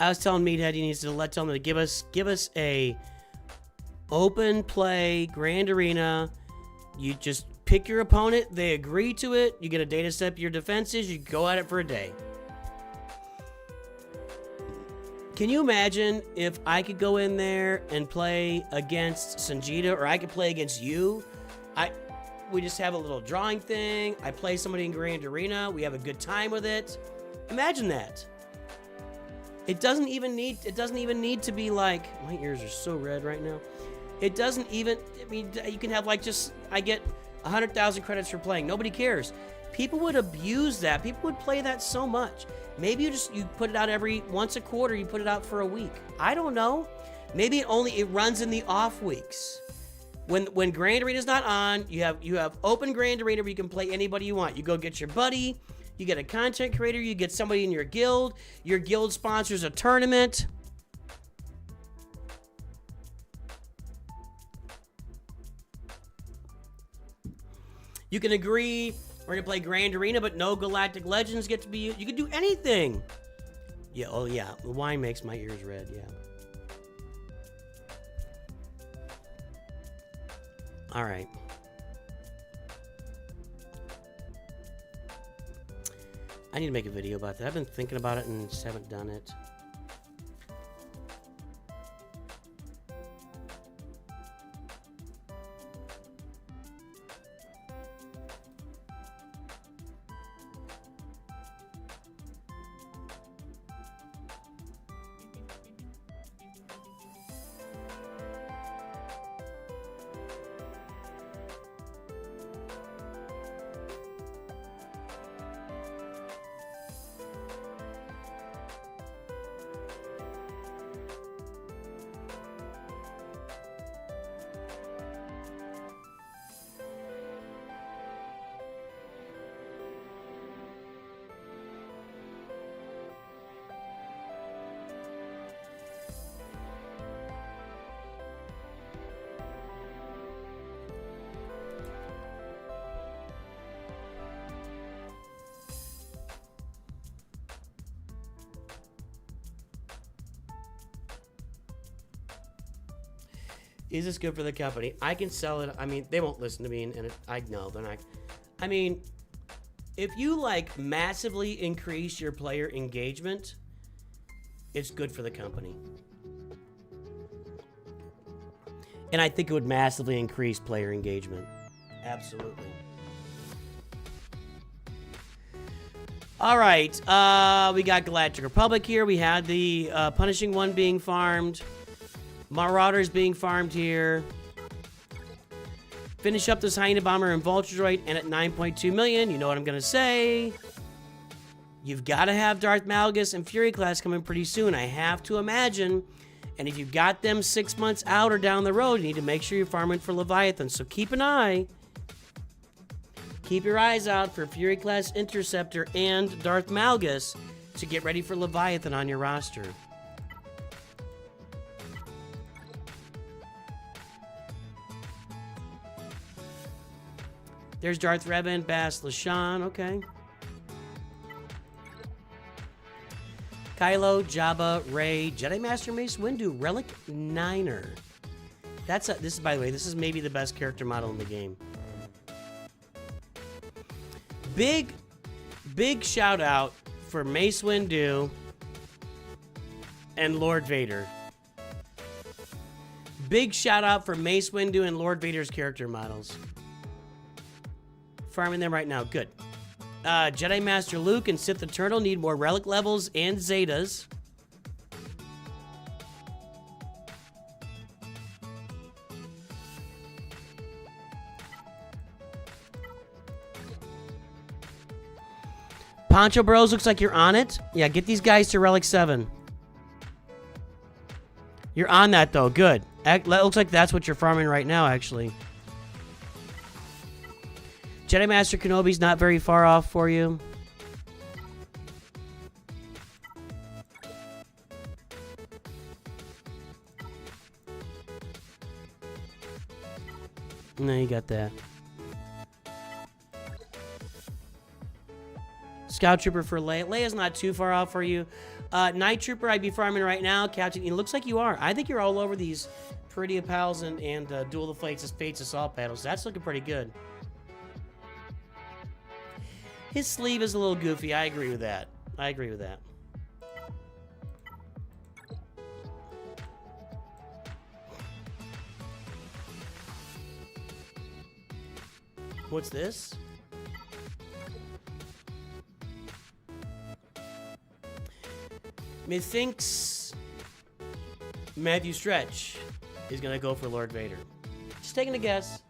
Speaker 1: I was telling Meathead he needs to tell him to give us a open play Grand Arena. You just pick your opponent, they agree to it, you get a data set of your defenses, you go at it for a day. Can you imagine if I could go in there and play against Sanjita, or I could play against you? We just have a little drawing thing. I play somebody in Grand Arena. We have a good time with it. Imagine that. It doesn't even need to be like, my ears are so red right now. It doesn't even, I mean, you can have like just, I get 100,000 credits for playing. Nobody cares. People would abuse that. People would play that so much. Maybe you put it out once a quarter, you put it out for a week. I don't know. Maybe it runs in the off weeks. When Grand Arena's not on, you have open Grand Arena where you can play anybody you want. You go get your buddy. You get a content creator, you get somebody in your guild sponsors a tournament. You can agree, we're gonna play Grand Arena, but no Galactic Legends get to be used. You can do anything. Yeah, oh yeah, the wine makes my ears red, yeah. All right. I need to make a video about that. I've been thinking about it and just haven't done it. Is this good for the company? I can sell it. I mean, they won't listen to me, and I know they're not. I mean, if you like massively increase your player engagement, it's good for the company. And I think it would massively increase player engagement. Absolutely. All right, we got Galactic Republic here. We had the Punishing One being farmed. Marauders being farmed here. Finish up this Hyena Bomber and Vulture Droid, and at 9.2 million, you know what I'm going to say. You've got to have Darth Malgus and Fury Class coming pretty soon, I have to imagine. And if you've got them 6 months out or down the road, you need to make sure you're farming for Leviathan. So keep an eye. Keep your eyes out for Fury Class Interceptor and Darth Malgus to get ready for Leviathan on your roster. There's Darth Revan, Bass Lashan, okay. Kylo, Jabba, Rey, Jedi Master Mace Windu, Relic Niner. This is, by the way, this is maybe the best character model in the game. Big shout out for Mace Windu and Lord Vader. Big shout out for Mace Windu and Lord Vader's character models. Farming them right now. Good. Jedi Master Luke and Sith Eternal need more relic levels and Zetas. Poncho Bros, looks like you're on it. Yeah, get these guys to Relic 7. You're on that, though. Good. That looks like that's what you're farming right now, actually. Jedi Master Kenobi's not very far off for you. No, you got that. Scout Trooper for Leia. Leia's not too far off for you. Night Trooper, I'd be farming right now. Captain, it looks like you are. I think you're all over these Pretty Pals and Duel of the Fates Assault Battles. That's looking pretty good. His sleeve is a little goofy. I agree with that. I agree with that. What's this? Methinks Matthew Stretch is going to go for Lord Vader. Just taking a guess.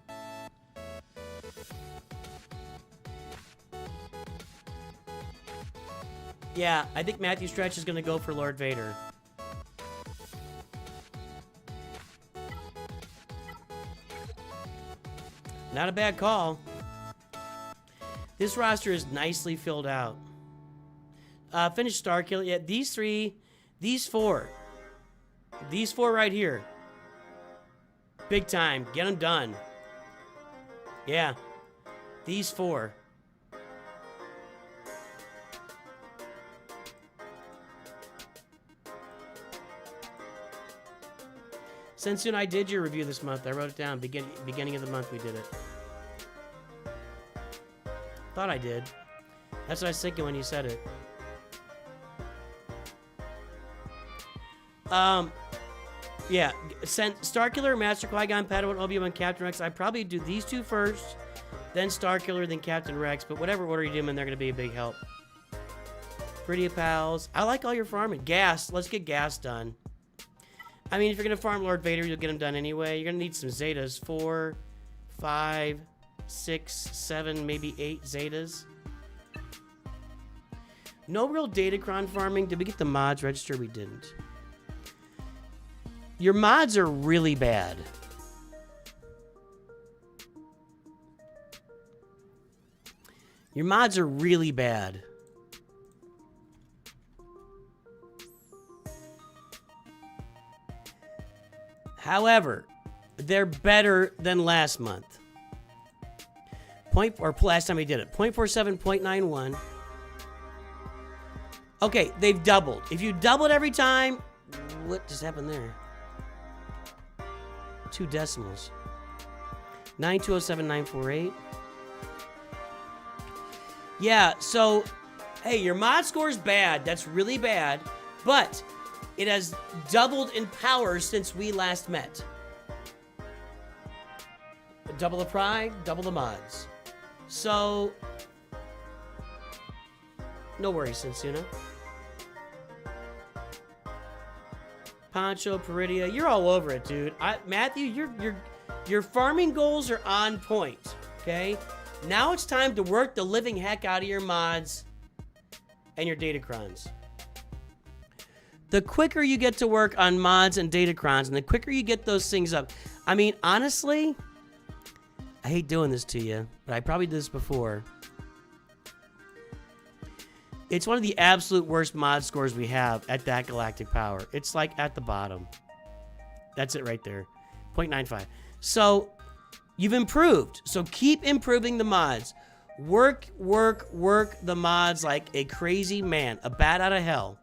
Speaker 1: Yeah, I think Matthew Stretch is going to go for Lord Vader. Not a bad call. This roster is nicely filled out. Finish Starkiller. Yeah, these three, these four right here. Big time. Get them done. Yeah, these four. Since soon I did your review this month. I wrote it down. Beginning of the month we did it. Thought I did. That's what I was thinking when you said it. Yeah. Starkiller, Master Qui-Gon, Padawan, Obi-Wan, Captain Rex. I'd probably do these two first, then Starkiller, then Captain Rex. But whatever order you do them in, they're going to be a big help. Pretty Pals. I like all your farming. Gas. Let's get gas done. I mean, if you're going to farm Lord Vader, you'll get him done anyway. You're going to need some Zetas. 4, 5, 6, 7, maybe 8 Zetas. No real Datacron farming. Did we get the mods registered? We didn't. Your mods are really bad. Your mods are really bad. However, they're better than last month. Last time we did it. 0.47, 0.91. Okay, they've doubled. If you double it every time, what just happened there? 2 decimals. 9207948. Yeah, so, hey, your mod score is bad. That's really bad. But it has doubled in power since we last met. Double the pride, double the mods. So, no worries, Sensuna. Poncho, Peridia, you're all over it, dude. Matthew, your farming goals are on point, okay? Now it's time to work the living heck out of your mods and your datacrons. The quicker you get to work on mods and datacrons, and the quicker you get those things up. I mean, honestly, I hate doing this to you, but I probably did this before. It's one of the absolute worst mod scores we have at that galactic power. It's like at the bottom. That's it right there. 0.95. So, you've improved. So keep improving the mods. Work the mods like a crazy man. A bat out of hell.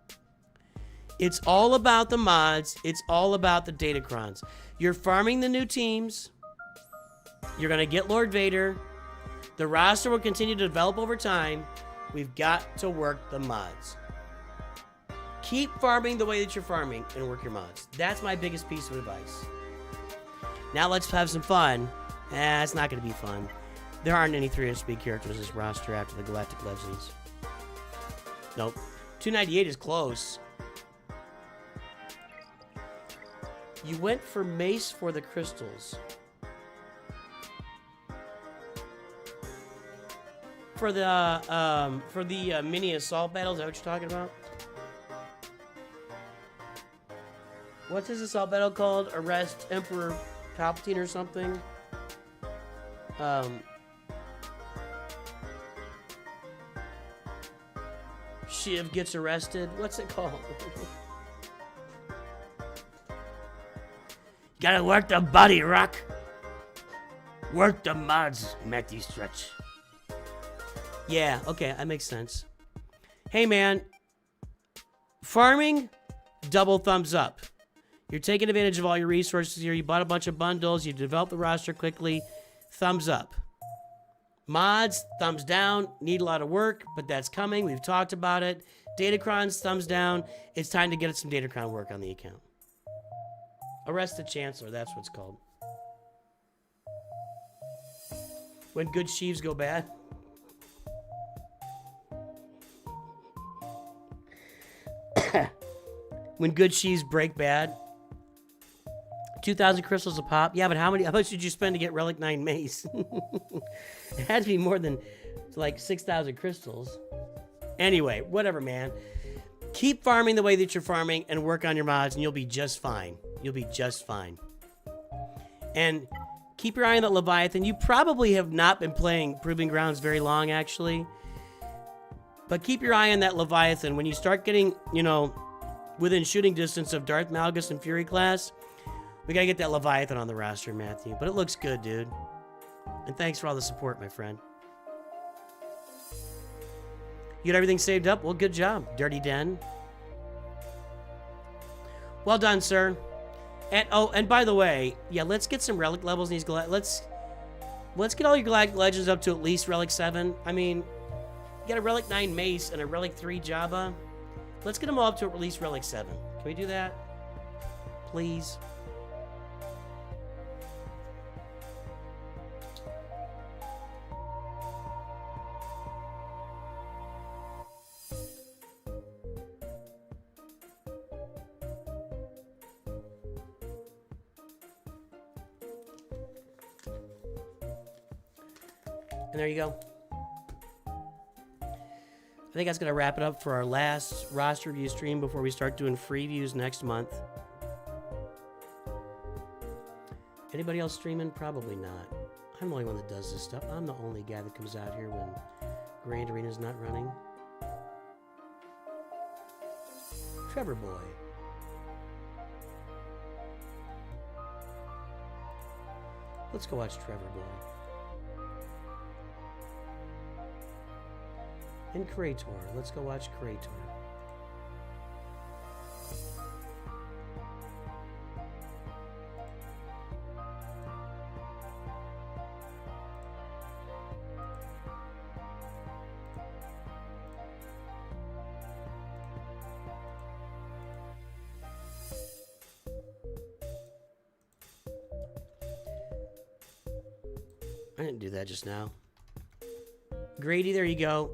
Speaker 1: It's all about the mods. It's all about the datacrons. You're farming the new teams. You're going to get Lord Vader. The roster will continue to develop over time. We've got to work the mods. Keep farming the way that you're farming and work your mods. That's my biggest piece of advice. Now let's have some fun. It's not going to be fun. There aren't any 300-speed characters in this roster after the Galactic Legends. Nope. 298 is close. You went for Mace for the crystals. For the mini assault battles, is that what you're talking about? What's his assault battle called? Arrest Emperor Palpatine or something? Shiv gets arrested. What's it called? Gotta work the body, Rock. Work the mods, Matthew Stretch. Yeah, okay, that makes sense. Hey, man. Farming, double thumbs up. You're taking advantage of all your resources here. You bought a bunch of bundles. You developed the roster quickly. Thumbs up. Mods, thumbs down. Need a lot of work, but that's coming. We've talked about it. Datacrons, thumbs down. It's time to get some Datacron work on the account. Arrest the Chancellor, that's what it's called. When good sheaves go bad. When good sheaves break bad. 2,000 crystals a pop. Yeah, but how much did you spend to get Relic 9 Mace? It had to be more than like 6,000 crystals. Anyway, whatever, man. Keep farming the way that you're farming and work on your mods and you'll be just fine. You'll be just fine. And keep your eye on that Leviathan. You probably have not been playing Proving Grounds very long, actually. But keep your eye on that Leviathan. When you start getting, you know, within shooting distance of Darth Malgus and Fury class, we gotta get that Leviathan on the roster, Matthew. But it looks good, dude. And thanks for all the support, my friend. You got everything saved up? Well, good job, Dirty Den. Well done, sir. And oh, and by the way, yeah, let's get some relic levels in these let's get all your Galactic Legends up to at least Relic 7. I mean, you got a Relic 9 Mace and a Relic 3 Jabba. Let's get them all up to at least Relic 7. Can we do that? Please. And there you go. I think that's going to wrap it up for our last roster review stream before we start doing free views next month. Anybody else streaming? Probably not. I'm the only one that does this stuff. I'm the only guy that comes out here when Grand Arena's not running. Trevor Boy. Let's go watch Trevor Boy. And Krator. Let's go watch Krator. I didn't do that just now. Grady, there you go.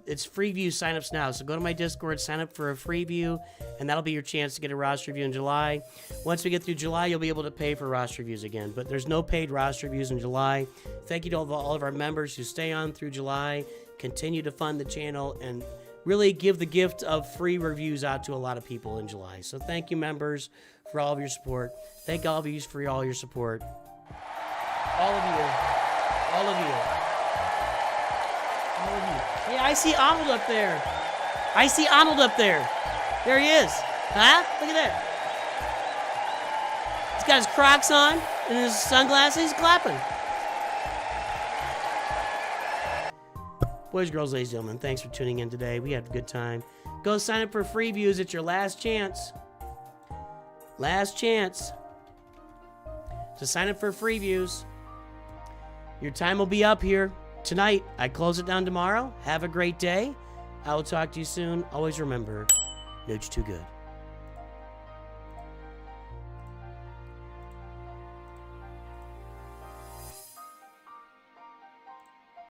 Speaker 1: It's free view signups now. So go to my Discord, sign up for a free view, and that'll be your chance to get a roster review in July. Once we get through July, you'll be able to pay for roster reviews again. But there's no paid roster reviews in July. Thank you to all of our members who stay on through July, continue to fund the channel, and really give the gift of free reviews out to a lot of people in July. So thank you, members, for all of your support. Thank all of you for all your support. All of you. All of you. All of you. Yeah, I see Arnold up there. I see Arnold up there. There he is. Huh? Look at that. He's got his Crocs on and his sunglasses. He's clapping. Boys, girls, ladies, and gentlemen, thanks for tuning in today. We had a good time. Go sign up for free views. It's your last chance. Last chance to sign up for free views. Your time will be up here tonight. I close it down tomorrow. Have a great day. I will talk to you soon. Always remember, NOOCH2GUD.